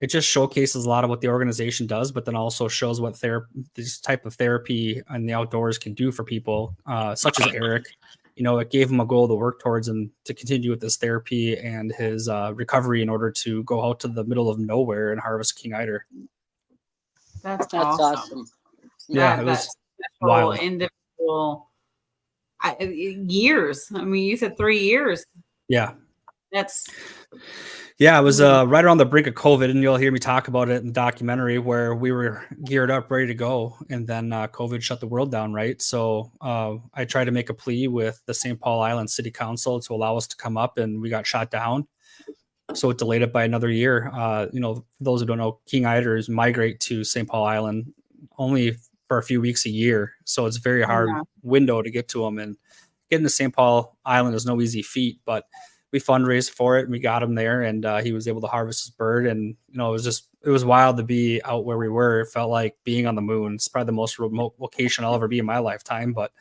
G: it just showcases a lot of what the organization does, but then also shows what this type of therapy in the outdoors can do for people, such as Eric. It gave him a goal to work towards and to continue with this therapy and his recovery in order to go out to the middle of nowhere and harvest king eider.
E: That's
F: awesome.
G: Yeah, it was wild.
E: Individual years. I mean, you said 3 years.
G: Yeah.
E: Yeah,
G: it was right around the brink of COVID, and you'll hear me talk about it in the documentary where we were geared up, ready to go, and then COVID shut the world down, right? So I tried to make a plea with the St. Paul Island City Council to allow us to come up, and we got shot down. So it delayed it by another year. For those who don't know, king eiders migrate to St. Paul Island only for a few weeks a year. So it's a very hard window to get to them, and getting to St. Paul Island is no easy feat, but we fundraised for it and we got him there, and he was able to harvest his bird. And, it was wild to be out where we were. It felt like being on the moon. It's probably the most remote location I'll ever be in my lifetime, but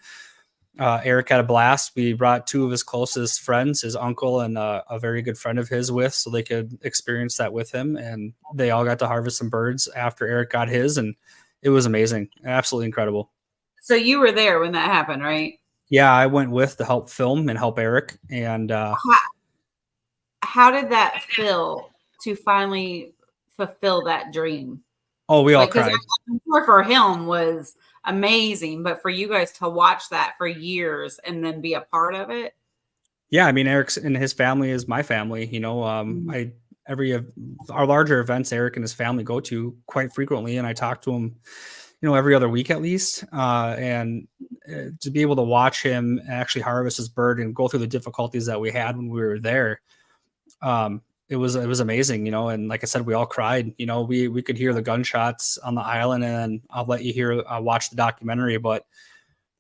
G: Eric had a blast. We brought 2 of his closest friends, his uncle and a very good friend of his so they could experience that with him. And they all got to harvest some birds after Eric got his, and it was amazing. Absolutely incredible.
E: So you were there when that happened, right?
G: Yeah, I went with to help film and help Eric. And
E: how did that feel to finally fulfill that dream?
G: Oh, we all cried.
E: I'm sure for him was amazing, but for you guys to watch that for years and then be a part of it.
G: Yeah, I mean, Eric's and his family is my family. Our larger events, Eric and his family go to quite frequently, and I talk to him, every other week at least. And to be able to watch him actually harvest his bird and go through the difficulties that we had when we were there, it was amazing, and like I said, we all cried. We could hear the gunshots on the island, and I'll let you watch the documentary, but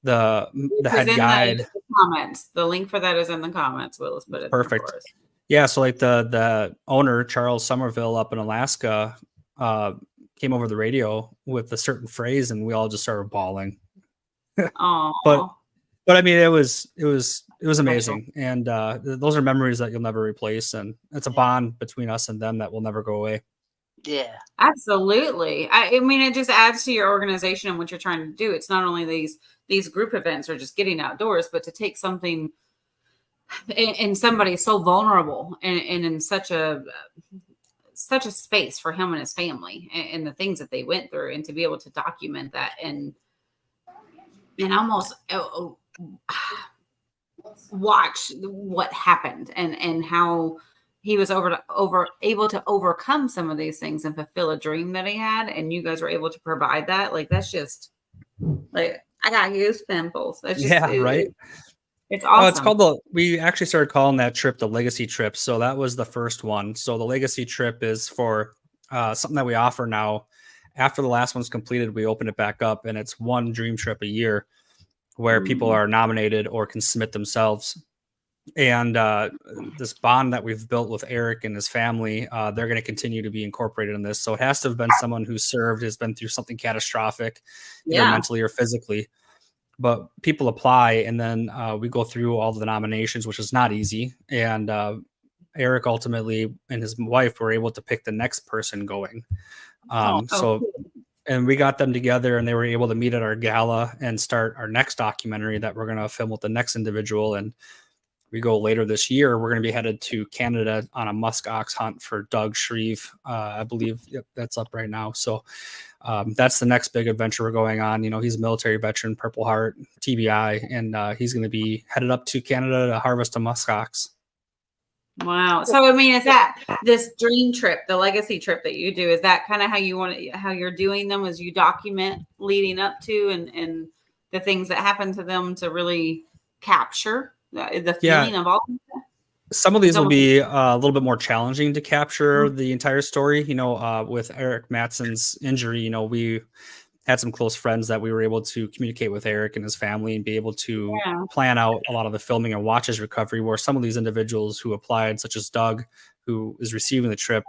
G: the head guide
E: the comments. The link for that is in the comments. Willis put it
G: perfect. Yeah, so like the owner, Charles Somerville up in Alaska, came over the radio with a certain phrase, and we all just started bawling. But I mean, it was amazing, and those are memories that you'll never replace, and it's a bond between us and them that will never go away.
F: Yeah,
E: absolutely. I mean, it just adds to your organization and what you're trying to do. It's not only these group events or just getting outdoors, but to take something in somebody so vulnerable and in such a space for him and his family and the things that they went through, and to be able to document that and almost watch what happened and how he was able to overcome some of these things and fulfill a dream that he had, and you guys were able to provide that. Like, that's just like, I got goosebumps. That's just
G: right.
E: It's awesome.
G: It's called we actually started calling that trip the Legacy Trip. So that was the first one. So the Legacy Trip is for something that we offer now. After the last one's completed, we open it back up, and it's one dream trip a year where people are nominated or can submit themselves. And this bond that we've built with Eric and his family, they're going to continue to be incorporated in this. So it has to have been someone who has been through something catastrophic, either mentally or physically. But people apply, and then we go through all the nominations, which is not easy. And Eric ultimately and his wife were able to pick the next person going. And we got them together, and they were able to meet at our gala and start our next documentary that we're going to film with the next individual. And we go later this year. We're going to be headed to Canada on a musk ox hunt for Doug Shreve. I believe that's up right now. So that's the next big adventure we're going on. He's a military veteran, Purple Heart, TBI, and he's going to be headed up to Canada to harvest a musk ox.
E: Wow. So, I mean, is that this dream trip, the legacy trip that you do, is that kind of how you're doing them, as you document leading up to and the things that happen to them to really capture the feeling of all of that?
G: Some of these will be a little bit more challenging to capture the entire story. With Eric Matson's injury, had some close friends that we were able to communicate with Eric and his family and be able to
E: Yeah.
G: plan out a lot of the filming and watch his recovery, where some of these individuals who applied, such as Doug, who is receiving the trip,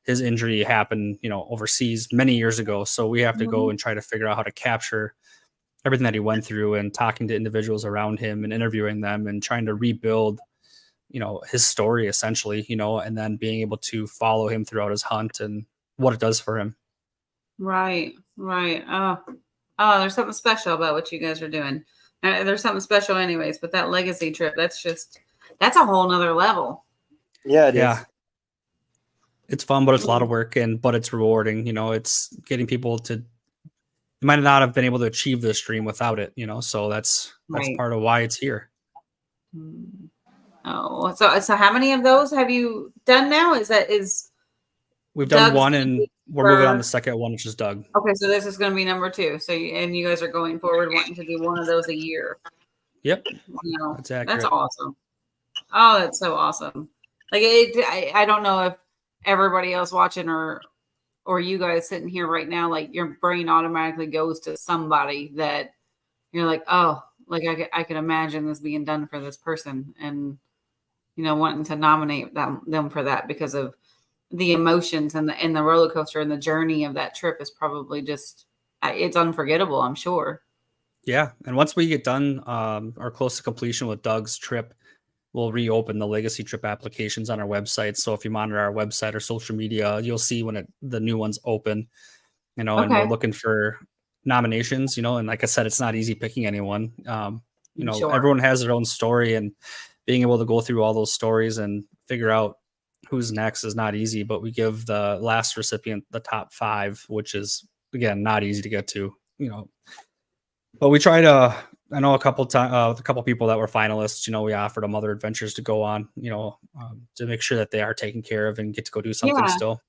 G: his injury happened, overseas many years ago. So we have to go and try to figure out how to capture everything that he went through, and talking to individuals around him and interviewing them and trying to rebuild, his story essentially, and then being able to follow him throughout his hunt and what it does for him.
E: Right. Oh, there's something special about what you guys are doing. There's something special anyways, but that legacy trip, that's a whole nother level.
D: Yeah, it is.
G: It's fun, but it's a lot of work, but it's rewarding. It's getting people to might not have been able to achieve this dream without it, so that's
E: Right.
G: part of why it's here.
E: Oh, so how many of those have you done now?
G: We've done
E: Doug's
G: one, and we're moving on the second one, which is Doug.
E: Okay, so this is going to be number 2. So you guys are going forward wanting to do one of those a year.
G: Yep.
E: That's
G: accurate.
E: That's awesome. Oh, that's so awesome. Like I don't know if everybody else watching or you guys sitting here right now, like your brain automatically goes to somebody that you're like, oh, like I could imagine this being done for this person, and wanting to nominate them for that because of the emotions and the roller coaster and the journey of that trip is probably just, it's unforgettable, I'm sure.
G: Yeah. And once we get done or close to completion with Doug's trip, we'll reopen the legacy trip applications on our website. So if you monitor our website or social media, you'll see when the new one's open, and we're looking for nominations, and like I said, it's not easy picking anyone.
E: Sure.
G: Everyone has their own story, and being able to go through all those stories and figure out who's next is not easy, but we give the last recipient the top 5, which is, again, not easy to get to, but we try to, I know a couple people that were finalists, we offered them other adventures to go on, to make sure that they are taken care of and get to go do something still.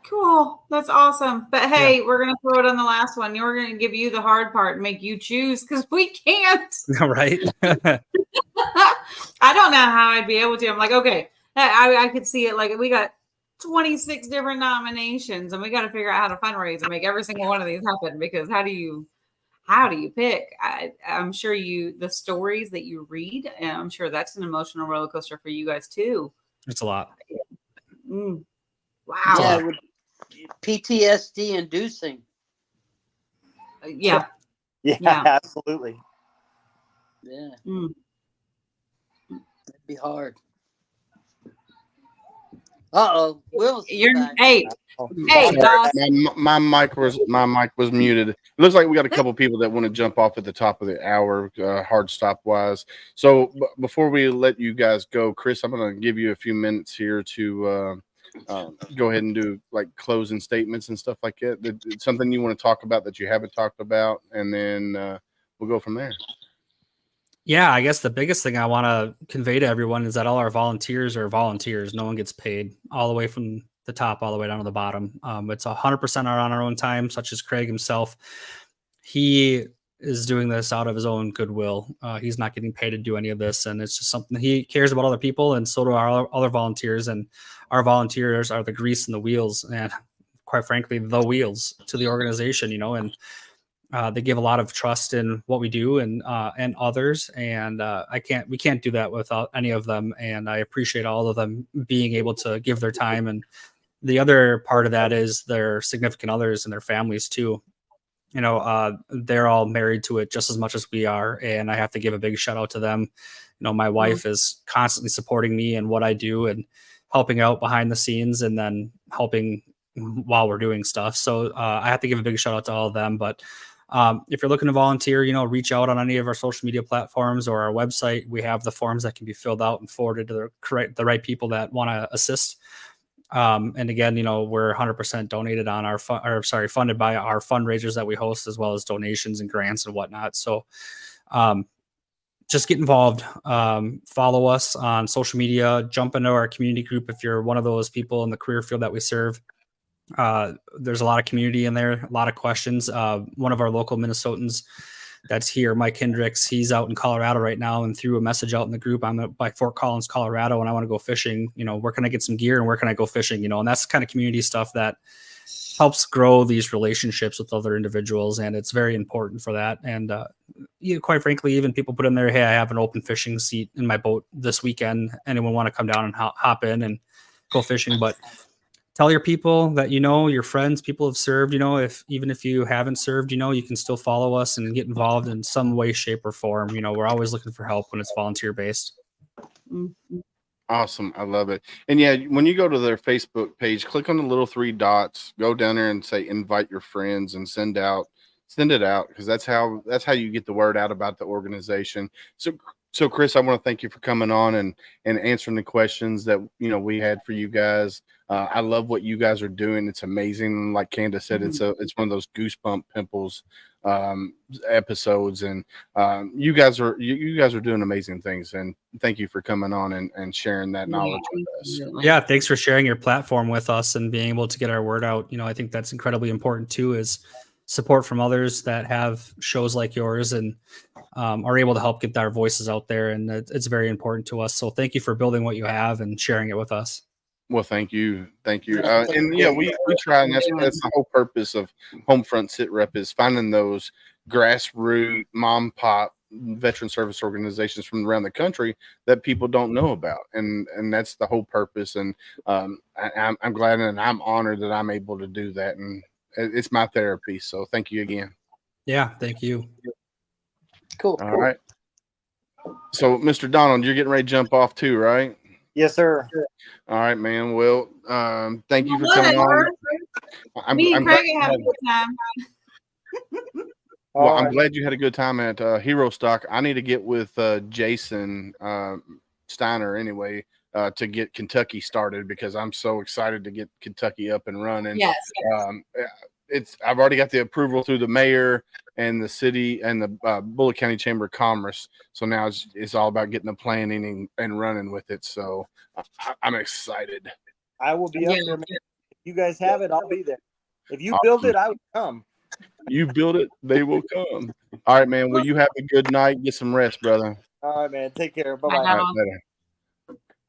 E: Cool. That's awesome. But hey, we're going to throw it on the last one. We're going to give you the hard part and make you choose because we can't.
G: Right.
E: I don't know how I'd be able to. I'm like, okay, I could see it. Like we got 26 different nominations and we got to figure out how to fundraise and make every single one of these happen, because how do you pick? I'm sure the stories that you read, and I'm sure that's an emotional roller coaster for you guys too.
G: It's a lot.
E: Wow.
F: Yeah, it would be PTSD inducing.
E: Yeah.
D: Yeah, absolutely.
F: Yeah. It'd be hard. Will's back.
E: Hey, boss.
B: My mic was muted. It looks like we got a couple people that want to jump off at the top of the hour, hard stop wise. So before we let you guys go, Chris, I'm going to give you a few minutes here to go ahead and do like closing statements and stuff like that. It's something you want to talk about that you haven't talked about, and then we'll go from there.
G: Yeah, I guess the biggest thing I want to convey to everyone is that all our volunteers are volunteers. No one gets paid, all the way from the top all the way down to the bottom. It's 100% on our own time, such as Craig himself. He is doing this out of his own goodwill. He's not getting paid to do any of this, and it's just something he cares about other people, and so do our other volunteers. And our volunteers are the grease and the wheels, and quite frankly, the wheels to the organization. And they give a lot of trust in what we do and others. And we can't do that without any of them. And I appreciate all of them being able to give their time. And the other part of that is their significant others and their families too. They're all married to it just as much as we are. And I have to give a big shout out to them. My wife is constantly supporting me and what I do and helping out behind the scenes, and then helping while we're doing stuff. So I have to give a big shout out to all of them. But if you're looking to volunteer, reach out on any of our social media platforms or our website. We have the forms that can be filled out and forwarded to the right people that want to assist. And again, we're 100% donated on funded by our fundraisers that we host, as well as donations and grants and whatnot. So just get involved. Follow us on social media, jump into our community group if you're one of those people in the career field that we serve. There's a lot of community in there, a lot of questions. One of our local Minnesotans that's here, Mike Hendricks, he's out in Colorado right now and threw a message out in the group. I'm by Fort Collins, Colorado, and I want to go fishing. Where can I get some gear and where can I go fishing? And that's the kind of community stuff that helps grow these relationships with other individuals, and it's very important for that. And quite frankly, even people put in there, hey, I have an open fishing seat in my boat this weekend. Anyone want to come down and hop in and go fishing? But tell your people that, your friends, people have served, even if you haven't served, you can still follow us and get involved in some way, shape, or form. We're always looking for help when it's volunteer based.
E: Mhm.
B: Awesome. I love it. And yeah, when you go to their Facebook page, click on the little three dots, go down there and say invite your friends and send it out, because that's how you get the word out about the organization. So Chris, I want to thank you for coming on and answering the questions that we had for you guys. I love what you guys are doing. It's amazing. Like Candace said, it's one of those goosebump pimples episodes, and you guys are doing amazing things, and thank you for coming on and sharing that knowledge with us.
G: Yeah, thanks for sharing your platform with us and being able to get our word out. I think that's incredibly important too, is support from others that have shows like yours and are able to help get our voices out there, and it's very important to us. So thank you for building what you have and sharing it with us.
B: Well, thank you. And yeah, we try, and that's the whole purpose of Homefront Sit Rep, is finding those grassroots mom pop veteran service organizations from around the country that people don't know about, and that's the whole purpose. And I'm glad and I'm honored that I'm able to do that, and it's my therapy. So thank you again.
G: Yeah, thank you.
F: Cool.
B: All right. So, Mr. Donald, you're getting ready to jump off too, right?
D: Yes, sir.
B: All right, man. Well, thank you for coming on.
E: Me and Craig
B: glad
E: have a good time.
B: Well,
D: All
B: I'm
D: right.
B: glad you had a good time at Hero Stock. I need to get with Jason Steiner anyway to get Kentucky started, because I'm so excited to get Kentucky up and running.
E: Yes.
B: I've already got the approval through the mayor and the city and the Bullitt County Chamber of Commerce. So now it's all about getting the planning and running with it. So I'm excited.
D: I will be up there, man. If you guys have it, I'll be there. If you
B: Awesome.
D: build it, I will come.
B: You build it, they will come. All right, man. Well, you have a good night. Get some rest, brother.
D: All right, man. Take care. Bye
E: Bye
D: bye.
E: now.
B: All right, later.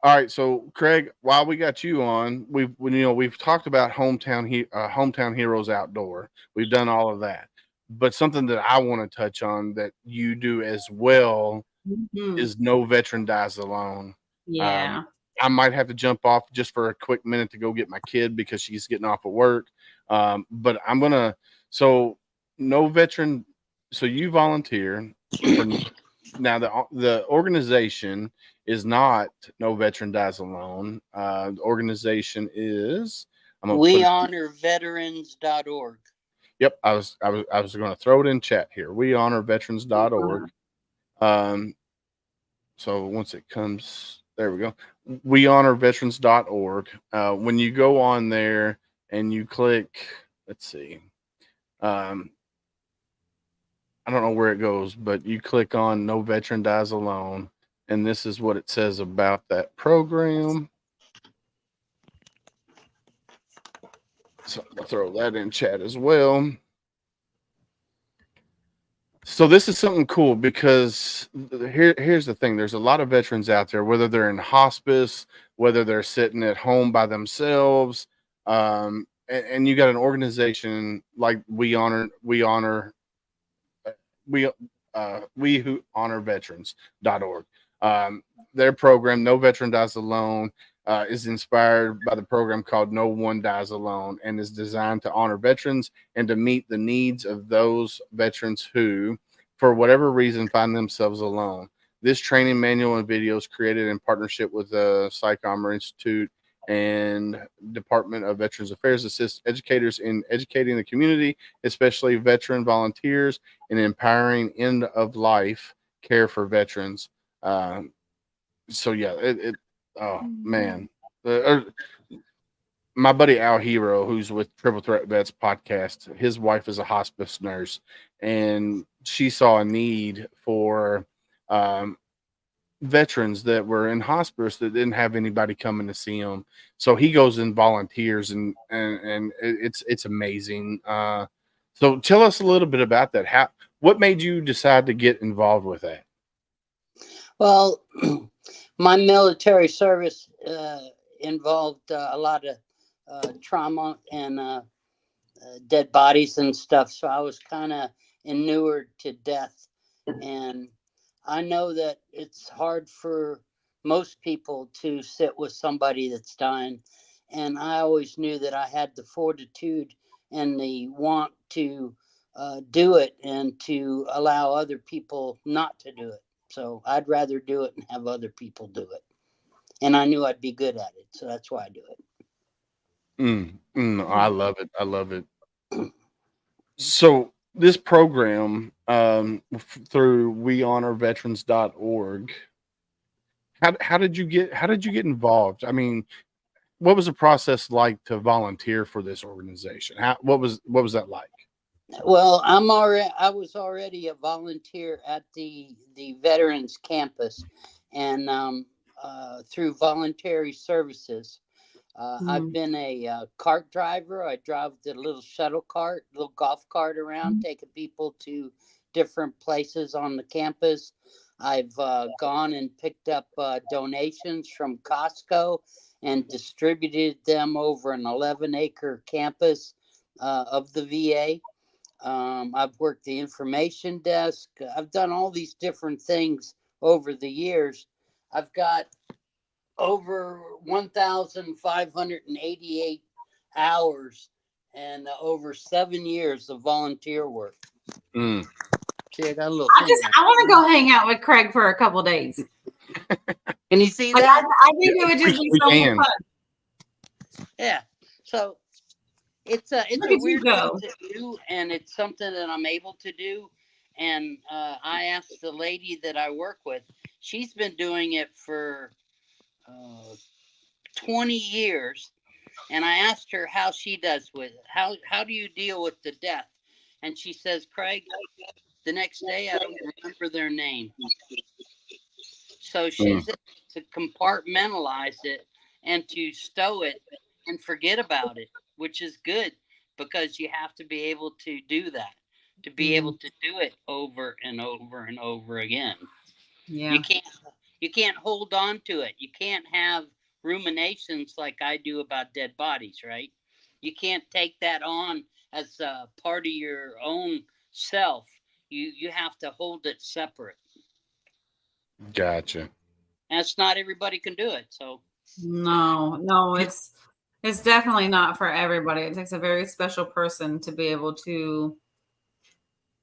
B: All right, so Craig, while we got you on, we've talked about hometown heroes outdoor. We've done all of that, but something that I want to touch on that you do as well is No Veteran Dies Alone.
E: Yeah.
B: I might have to jump off just for a quick minute to go get my kid because she's getting off of work. But I'm gonna. So no veteran. So you volunteer for now. The organization is not No Veteran Dies Alone. The organization is
F: WeHonorVeterans.org.
B: Yep, I was going to throw it in chat here. WeHonorVeterans.org. So once it comes, there we go. WeHonorVeterans.org. When you go on there and you click, let's see. I don't know where it goes, but you click on No Veteran Dies Alone, and this is what it says about that program. So I'll throw that in chat as well. So this is something cool, because here's the thing. There's a lot of veterans out there, whether they're in hospice, whether they're sitting at home by themselves, and you got an organization like We Who Honor Veterans.org. Their program, No Veteran Dies Alone, is inspired by the program called No One Dies Alone, and is designed to honor veterans and to meet the needs of those veterans who, for whatever reason, find themselves alone. This training manual and videos created in partnership with the Psychomer Institute and Department of Veterans Affairs assist educators in educating the community, especially veteran volunteers, in empowering end-of-life care for veterans. So yeah, oh man, my buddy Al Hero, who's with Triple Threat Vets podcast, his wife is a hospice nurse, and she saw a need for veterans that were in hospice that didn't have anybody coming to see them. So he goes and volunteers, and it's amazing. So tell us a little bit about that. What made you decide to get involved with that?
F: Well, my military service involved a lot of trauma and dead bodies and stuff. So I was kind of inured to death. And I know that it's hard for most people to sit with somebody that's dying. And I always knew that I had the fortitude and the want to do it and to allow other people not to do it. So I'd rather do it and have other people do it. And I knew I'd be good at it. So that's why I do it.
B: I love it. I love it. So this program through wehonorveterans.org, how did you get involved? I mean, what was the process like to volunteer for this organization? What was that like?
F: Well, I was already a volunteer at the veterans campus, and through voluntary services, I've been a cart driver. I drive the little shuttle cart, little golf cart around, taking people to different places on the campus. I've gone and picked up donations from Costco and distributed them over an 11-acre campus of the VA. I've worked the information desk. I've done all these different things over the years. I've got over 1,588 hours and over 7 years of volunteer work.
B: Mm.
F: See, I got a little.
E: I want to go hang out with Craig for a couple days.
F: Can you see
E: Like,
F: that?
E: I think it would just be so much fun.
F: Yeah. So it's a weird thing to do, and it's something that I'm able to do. And I asked the lady that I work with. She's been doing it for 20 years, and I asked her how she does with it. How do you deal with the death? And she says, Craig, the next day I don't remember their name. So she's able to compartmentalize it and to stow it and forget about it, which is good, because you have to be able to do that, to be able to do it over and over and over again.
E: Yeah.
F: You can't hold on to it. You can't have ruminations like I do about dead bodies, right? You can't take that on as a part of your own self. You have to hold it separate.
B: Gotcha.
F: And it's not everybody can do it. So
E: no, it's definitely not for everybody. It takes a very special person to be able to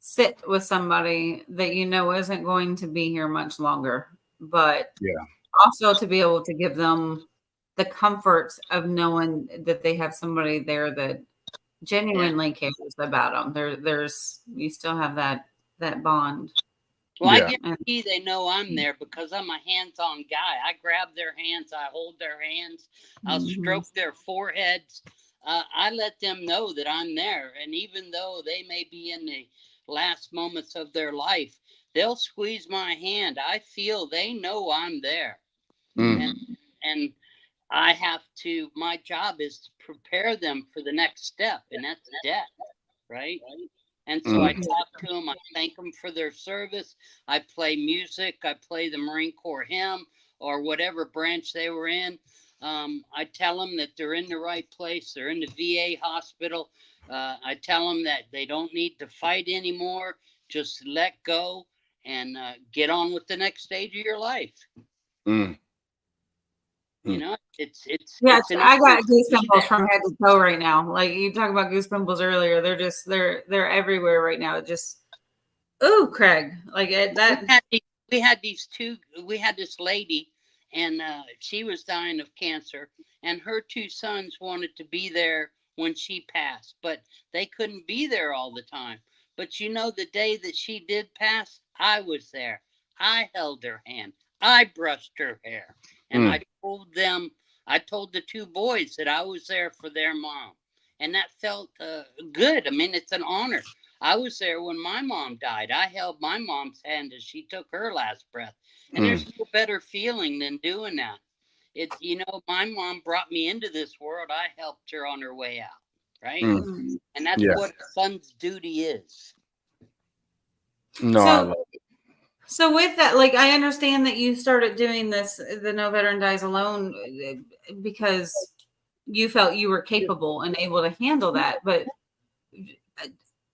E: sit with somebody that you know isn't going to be here much longer, but also to be able to give them the comfort of knowing that they have somebody there that genuinely cares about them. You still have that bond.
F: Well, I guarantee they know I'm there because I'm a hands-on guy. I grab their hands, I hold their hands, I'll stroke their foreheads. I let them know that I'm there. And even though they may be in the last moments of their life, they'll squeeze my hand. I feel they know I'm there. And I have to, my job is to prepare them for the next step, and that's death, right? And so I talk to them, I thank them for their service. I play music, I play the Marine Corps hymn or whatever branch they were in. I tell them that they're in the right place, they're in the VA hospital. I tell them that they don't need to fight anymore, just let go and get on with the next stage of your life. You know, it's
E: I got goosebumps from head to toe right now. Like you talk about goosebumps earlier, they're everywhere right now. It just, ooh, Craig, like that.
F: We had this lady, and she was dying of cancer, and her two sons wanted to be there when she passed, but they couldn't be there all the time. But you know, the day that she did pass, I was there. I held her hand. I brushed her hair. And I told the two boys that I was there for their mom. And that felt good. I mean, it's an honor. I was there when my mom died. I held my mom's hand as she took her last breath. And there's no better feeling than doing that. It's, you know, my mom brought me into this world. I helped her on her way out. Right. And that's what a son's duty is.
B: No, I love it.
E: So with that, like, I understand that you started doing this, the No Veteran Dies Alone, because you felt you were capable and able to handle that. But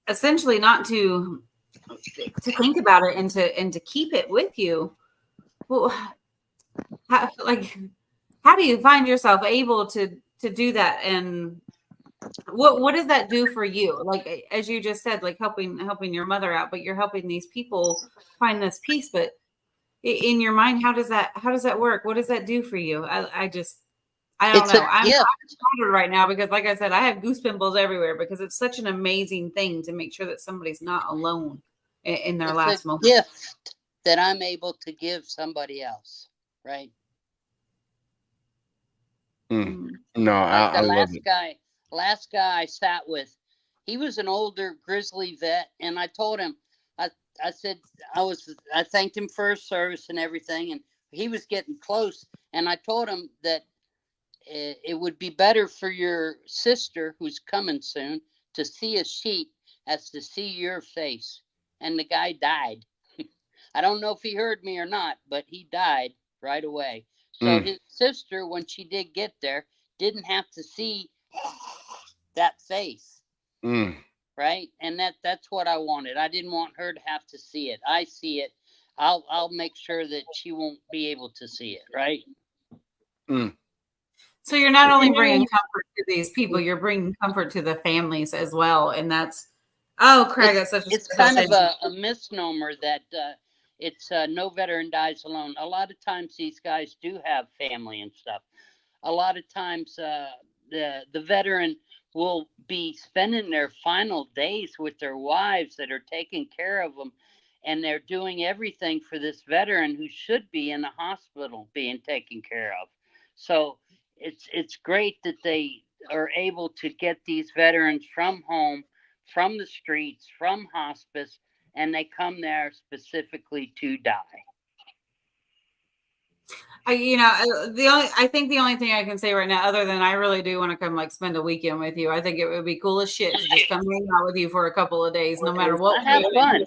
E: essentially not to think about it and to keep it with you. Well, how do you find yourself able to do that? And what does that do for you? Like, as you just said, like helping your mother out, but you're helping these people find this peace. But in your mind, how does that work? What does that do for you? I don't
F: It's a
E: know. I'm
F: gift.
E: excited right now because, like I said, I have goose pimples everywhere because it's such an amazing thing to make sure that somebody's not alone in their
F: It's
E: last
F: a
E: moment.
F: gift that I'm able to give somebody else, right?
B: No,
F: Like
B: I
F: the
B: love it.
F: last guy I sat with, he was an older grizzly vet, and I told him, I said I thanked him for his service and everything, and he was getting close, and I told him that it would be better for your sister who's coming soon to see a sheet as to see your face. And the guy died. I don't know if he heard me or not, but he died right away. So
B: Mm,
F: his sister, when she did get there, didn't have to see that face,
B: mm.
F: right? And that's what I wanted. I didn't want her to have to see it. I see it. I'll make sure that she won't be able to see it, right?
B: Mm.
E: So you're not only bringing comfort to these people, you're bringing comfort to the families as well. And that's, oh, Craig, that's such a
F: It's
E: special
F: kind of
E: thing.
F: a misnomer that it's no veteran dies alone. A lot of times these guys do have family and stuff. A lot of times the veteran will be spending their final days with their wives that are taking care of them, and they're doing everything for this veteran who should be in a hospital being taken care of. So it's great that they are able to get these veterans from home, from the streets, from hospice, and they come there specifically to die.
E: I think the only thing I can say right now, other than I really do want to come like spend a weekend with you, I think it would be cool as shit to just come hang out with you for a couple of days, no matter what.
F: I have fun.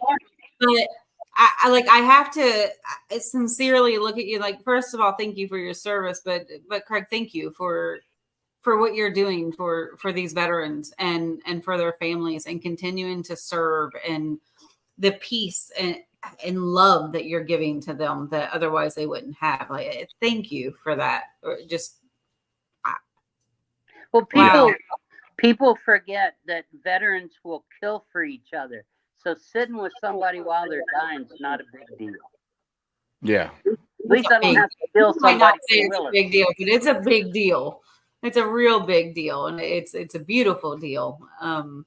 E: But I have to sincerely look at you. Like, first of all, thank you for your service, but Craig, thank you for what you're doing for these veterans and for their families, and continuing to serve, and the peace and love that you're giving to them that otherwise they wouldn't have. Like, thank you for that.
F: Well,
E: Wow.
F: people forget that veterans will kill for each other. So sitting with somebody while they're dying is not a big deal.
B: Yeah.
F: At least I don't have to kill
E: You might not
F: somebody.
E: say it's a big deal, but it's a big deal. It's a real big deal, and it's a beautiful deal.
F: And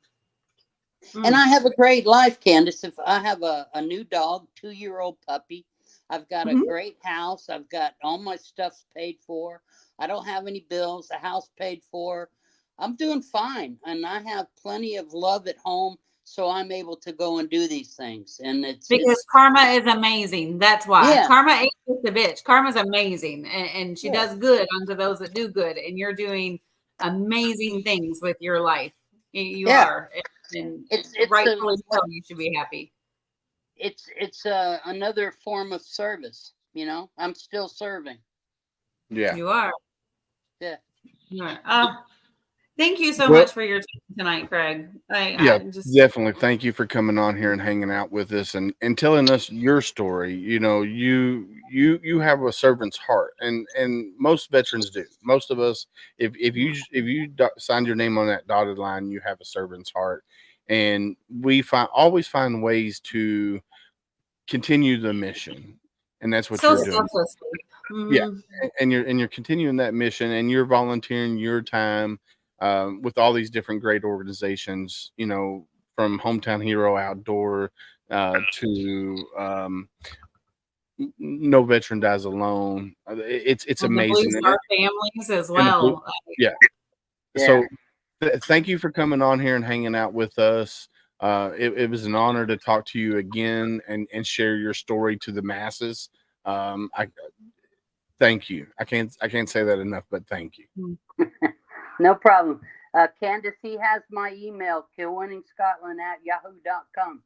F: I have a great life, Candace. If I have a new dog, 2-year-old puppy, I've got a great house. I've got all my stuff paid for. I don't have any bills. The house paid for. I'm doing fine, and I have plenty of love at home, so I'm able to go and do these things. And
E: because karma is amazing. That's why.
F: Yeah.
E: Karma ain't just a bitch. Karma's amazing, and she does good unto those that do good. And you're doing amazing things with your life. You are, and
F: it's
E: rightfully so. You should be happy.
F: It's another form of service. You know, I'm still serving.
B: Yeah.
E: You are.
F: Yeah.
E: You are. Thank you so much for your time tonight, Craig.
B: Definitely. Thank you for coming on here and hanging out with us and telling us your story. You know, you have a servant's heart, and most veterans do. Most of us, if you signed your name on that dotted line, you have a servant's heart, and we always find ways to continue the mission, and that's what you're doing.
E: Mm-hmm.
B: Yeah, and you're continuing that mission, and you're volunteering your time with all these different great organizations, you know, from Hometown Hero Outdoor to No Veteran Dies Alone. It's amazing.
E: The Blue Star families as well.
B: Yeah. So thank you for coming on here and hanging out with us. It was an honor to talk to you again and share your story to the masses. Thank you. I can't say that enough, but thank you.
F: No problem. Candace, he has my email, killwinningscotland@yahoo.com.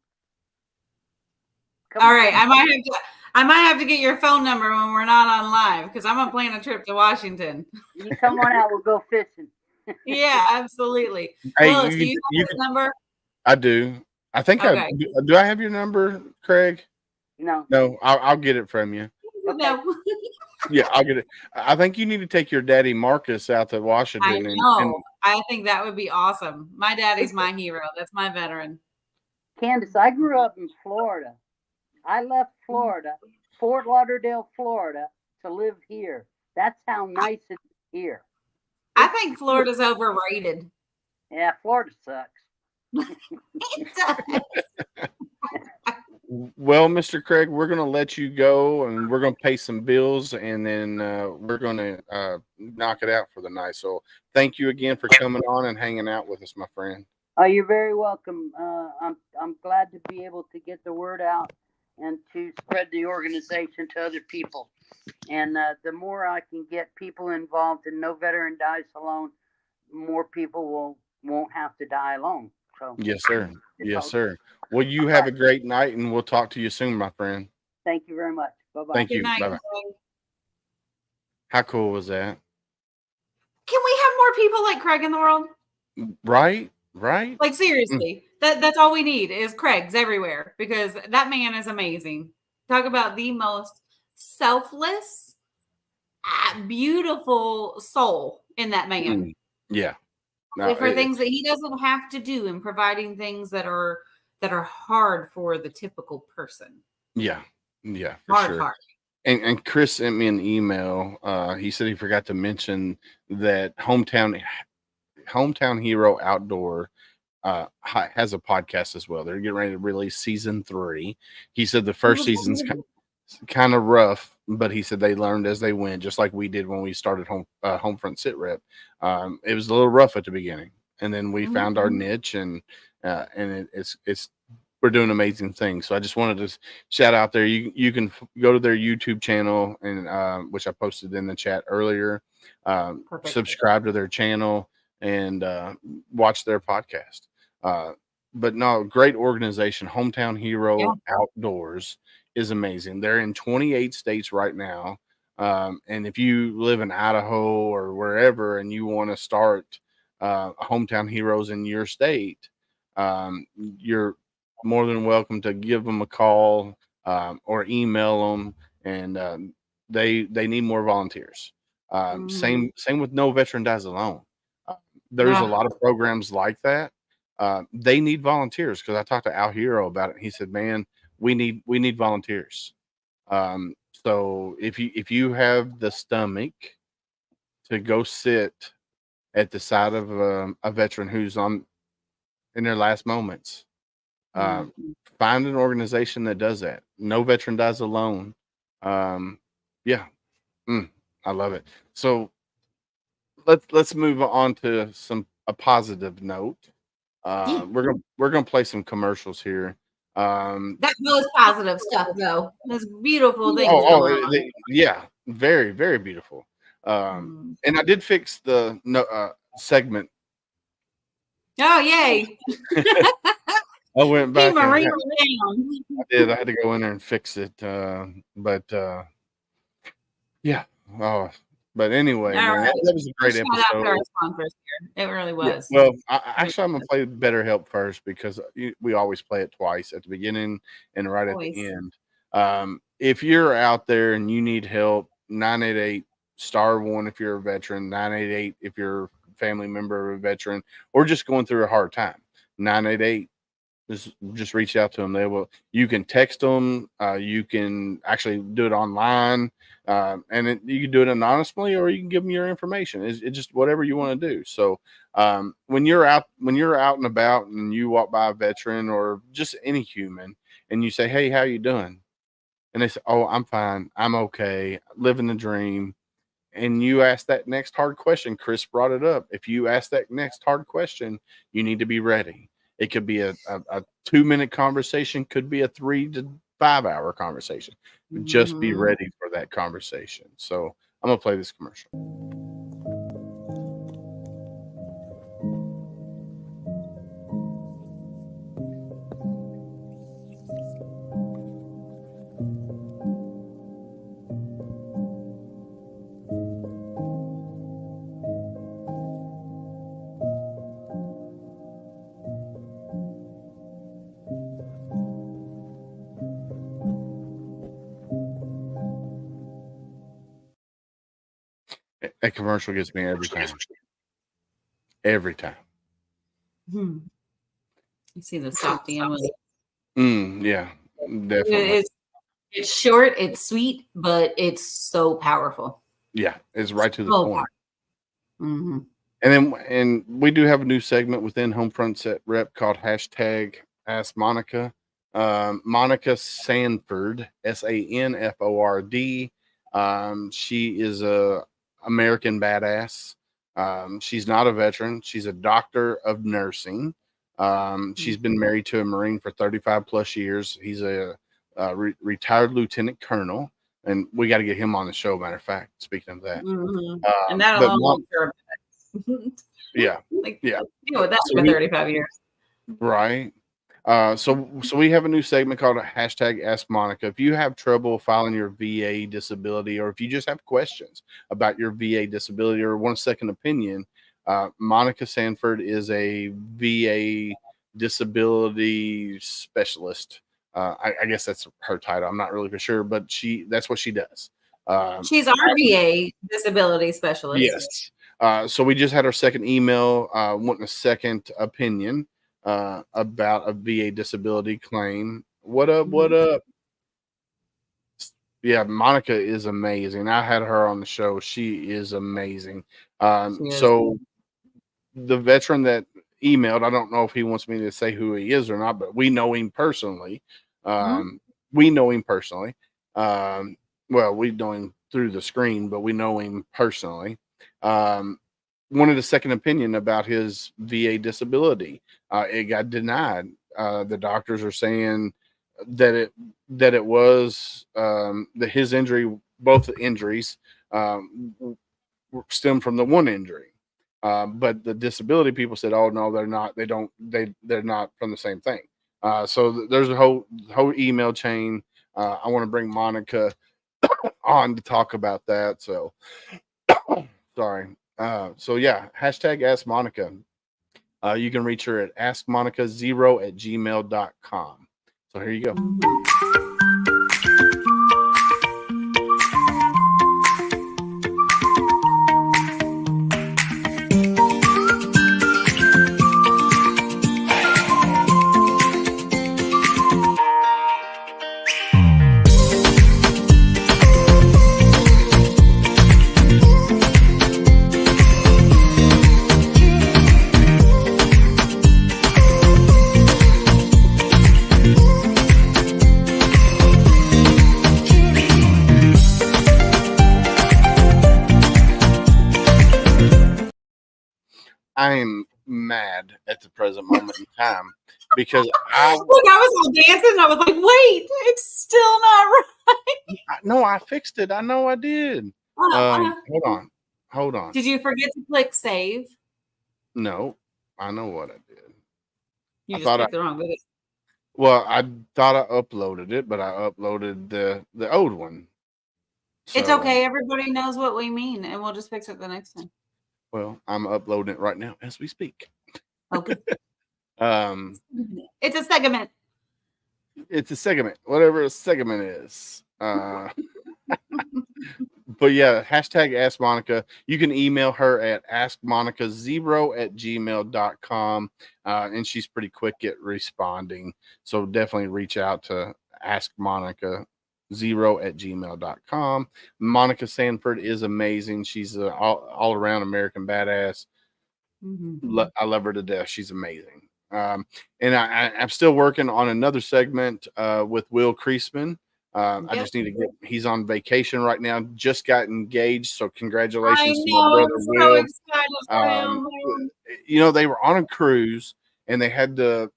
E: All right. I might have to get your phone number when we're not on live, because I'm gonna plan a trip to Washington.
F: You come on out, we'll go fishing.
E: Yeah, absolutely.
B: Hey,
E: Willis, do you have his number?
B: I do. I think I
E: Okay.
B: do. I have your number, Craig?
F: No.
B: No, I'll get it from you.
E: No.
B: Yeah, I'll get it. I think you need to take your daddy Marcus out to
E: I
B: Washington and
E: know. I think that would be awesome. My daddy's my hero. That's my veteran.
F: Candace, I grew up in Florida. I left Florida, Fort Lauderdale, Florida, to live here. That's how nice it is here.
E: I think Florida's overrated.
F: Yeah, Florida sucks.
E: It does.
B: well, Mr. Craig, we're gonna let you go and we're gonna pay some bills and then we're gonna knock it out for the night. So thank you again for coming on and hanging out with us, my friend.
F: Oh, you're very welcome. I'm glad to be able to get the word out and to spread the organization to other people. And the more I can get people involved in No Veteran Dies Alone, more people won't have to die alone. So
B: Yes, sir. Yes,
F: all-
B: sir. Well, you have a great night and we'll talk to you soon, my friend.
F: thank you very much. Bye bye.
B: Thank
E: Good
B: you.
E: night.
B: Bye bye.
E: Craig.
B: How cool was that?
E: Can we have more people like Craig in the world?
B: Right? Right?
E: Like seriously, that's all we need is Craig's everywhere because that man is amazing. Talk about the most selfless, beautiful soul in that man.
B: Mm. Yeah. No,
E: For things that he doesn't have to do and providing things that are hard for the typical person.
B: yeah. Yeah, for sure.
E: Hard.
B: And Chris sent me an email. He said he forgot to mention that hometown hero outdoor has a podcast as well. They're getting ready to release season 3. He said the first season's kind of rough, but he said they learned as they went, just like we did when we started Homefront Sit Rep. It was a little rough at the beginning, and then we found our niche, and it's we're doing amazing things. So I just wanted to shout out there. You can go to their YouTube channel, and which I posted in the chat earlier. Subscribe to their channel and watch their podcast. But no, great organization. Hometown Hero Outdoors is amazing. They're in 28 states right now. And if you live in Idaho or wherever and you want to start Hometown Heroes in your state, you're more than welcome to give them a call or email them. And they need more volunteers. Same with No Veteran Dies Alone. There's a lot of programs like that. They need volunteers because I talked to Al Hero about it. He said, "Man, we need volunteers." So if you have the stomach to go sit at the side of a veteran who's in their last moments, find an organization that does that. No Veteran Dies Alone. Yeah, I love it. So let's move on to a positive note. We're gonna play some commercials here.
E: That was positive stuff, though. There's beautiful things going on.
B: Yeah, very, very beautiful. And I did fix the segment.
E: Oh, yay.
B: I went back
E: I
B: had to go in there and fix it. But yeah. Oh, but anyway, man, that was a great episode.
E: It really was.
B: Yeah. Well, actually, I'm gonna play Better Help first because we always play it twice at the beginning and right at the end. If you're out there and you need help, 988 *1 if you're a veteran, 988 if you're a family member of a veteran, or just going through a hard time. 988. Just reach out to them. You can text them. You can actually do it online, and you can do it anonymously, or you can give them your information. It's just whatever you want to do. So when you're out and about, and you walk by a veteran or just any human, and you say, "Hey, how you doing?" and they say, "Oh, I'm fine. I'm okay. Living the dream." And you ask that next hard question. Chris brought it up. If you ask that next hard question, you need to be ready. It could be a 2-minute conversation, could be a 3 to 5 hour conversation. Just be ready for that conversation. So I'm going to play this commercial. That commercial gets me every time. Every time.
E: Hmm. You see the softy in with it.
B: Yeah, definitely.
E: It's short, it's sweet, but it's so powerful.
B: Yeah, it's right to the
E: So
B: point.
E: Mm-hmm.
B: And we do have a new segment within Homefront Set Rep called hashtag Ask Monica. Monica Sanford, Sanford. She is a American badass. She's not a veteran. She's a doctor of nursing. She's been married to a Marine for 35 plus years. He's a retired lieutenant colonel, and we got to get him on the show. Matter of fact, speaking of that,
E: And that
B: but
E: alone won't serve.
B: yeah,
E: Deal with that for 35 years.
B: Right. So we have a new segment called a hashtag Ask Monica. If you have trouble filing your VA disability, or if you just have questions about your VA disability or want a second opinion, Monica Sanford is a VA disability specialist. I guess that's her title. I'm not really for sure, but that's what she does.
E: She's our VA disability specialist.
B: Yes. So we just had our second email wanting a second opinion about a VA disability claim. What up? What up? Yeah, Monica is amazing. I had her on the show. She is amazing. So the veteran that emailed, I don't know if he wants me to say who he is or not, but we know him personally. We know him personally. Well, we know him through the screen, but we know him personally. Wanted a second opinion about his VA disability. It got denied. The doctors are saying that it was that his injury, both injuries, stemmed from the one injury. But the disability people said, "Oh no, they're not. They're not from the same thing." So there's a whole email chain. I want to bring Monica on to talk about that. So sorry. So yeah, hashtag Ask Monica. You can reach her at askmonica0@gmail.com. So here you go. I am mad at the present moment in time because
E: I was all dancing. I was like, wait, it's still not right.
B: No, I fixed it. I know I did. Hold on.
E: Did you forget to click save?
B: No, I know what I did.
E: You just clicked the wrong video.
B: Well, I thought I uploaded it, but I uploaded the old one.
E: So, it's okay. Everybody knows what we mean, and we'll just fix it the next time.
B: Well, I'm uploading it right now as we speak.
E: Okay. It's a segment.
B: It's a segment, whatever a segment is. But yeah, hashtag Ask Monica. You can email her at askmonica0@gmail.com. And she's pretty quick at responding. So definitely reach out to askmonica0@gmail.com. Monica Sanford is amazing. She's an all around American badass. I love her to death. She's amazing. And I'm still working on another segment with Will Kreisman. I just need to he's on vacation right now, just got engaged. So congratulations to my brother Will.
E: So excited for him.
B: You know, they were on a cruise and they had the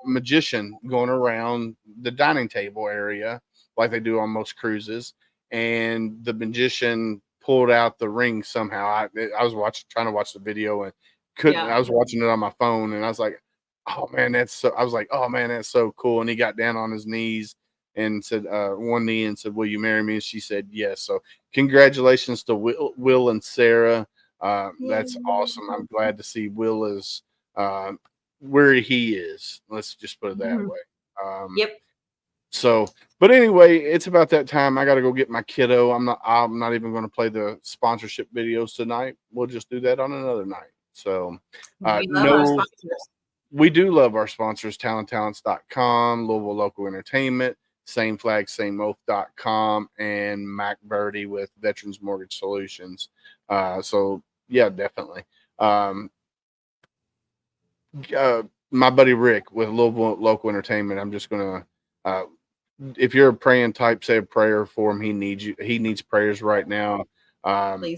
B: magician going around the dining table area like they do on most cruises. And the magician pulled out the ring somehow. I was trying to watch the video and couldn't. I was watching it on my phone and I was like, oh man, that's so cool. And he got down on his knees and said one knee and said, will you marry me? And she said yes. So congratulations to Will and Sarah. That's awesome. I'm glad to see Will is where he is. Let's just put it that way. So, but anyway, it's about that time. I got to go get my kiddo. I'm not even going to play the sponsorship videos tonight. We'll just do that on another night. So,
E: We love our sponsors.
B: we do love our sponsors, talenttalents.com, Louisville Local Entertainment, Same Flag, Same Oath.com, and Mac Birdie with Veterans Mortgage Solutions. So, yeah, definitely. My buddy Rick with Louisville Local Entertainment, I'm just going to, if you're a praying type, say a prayer for him. He needs you. He needs prayers right now.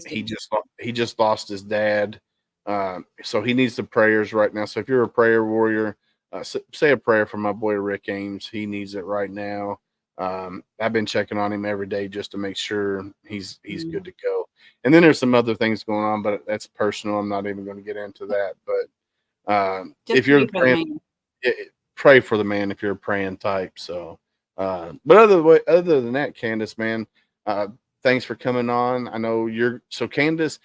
B: He just lost his dad. So he needs the prayers right now. So if you're a prayer warrior, say a prayer for my boy Rick Ames. He needs it right now. I've been checking on him every day just to make sure he's good to go. And then there's some other things going on, but that's personal. I'm not even going to get into that. But if you're praying, pray for the man if you're a praying type. So, but other than that, Candace, man, thanks for coming on. I know Candace,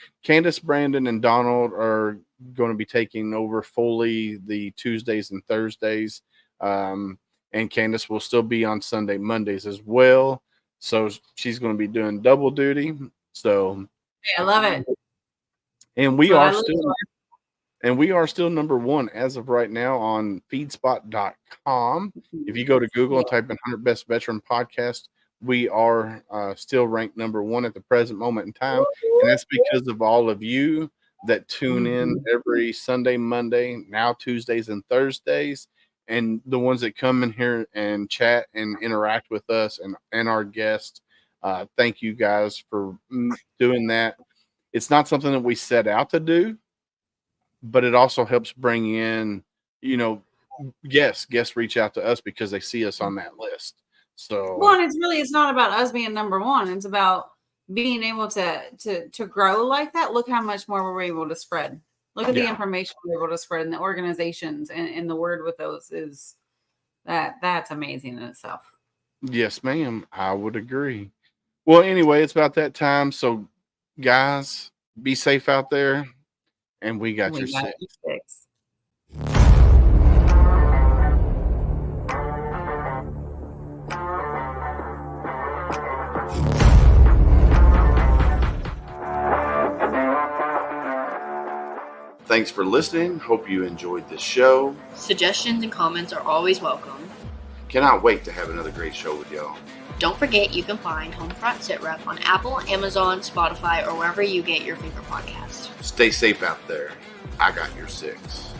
B: Brandon, and Donald are going to be taking over fully the Tuesdays and Thursdays. And Candace will still be on Mondays as well. So she's going to be doing double duty. So
E: I love it.
B: And we are still number one as of right now on feedspot.com. If you go to Google and type in 100 Best Veteran Podcast, we are still ranked number one at the present moment in time. And that's because of all of you that tune in every Sunday, Monday, now Tuesdays and Thursdays, and the ones that come in here and chat and interact with us and our guests. Thank you guys for doing that. It's not something that we set out to do, but it also helps bring in, guests reach out to us because they see us on that list. So,
E: well, and it's not about us being number one. It's about being able to grow like that. Look how much more we're able to spread. Look at the information we're able to spread, and the organizations and the word with those is that's amazing in itself. Yes,
B: ma'am. I would agree. Well, anyway, it's about that time. So, guys, be safe out there. And we got your six. Thanks for listening. Hope you enjoyed this show.
C: Suggestions and comments are always welcome.
B: Cannot wait to have another great show with y'all.
C: Don't forget you can find Homefront Sit Rep on Apple, Amazon, Spotify, or wherever you get your favorite podcasts.
B: Stay safe out there. I got your six.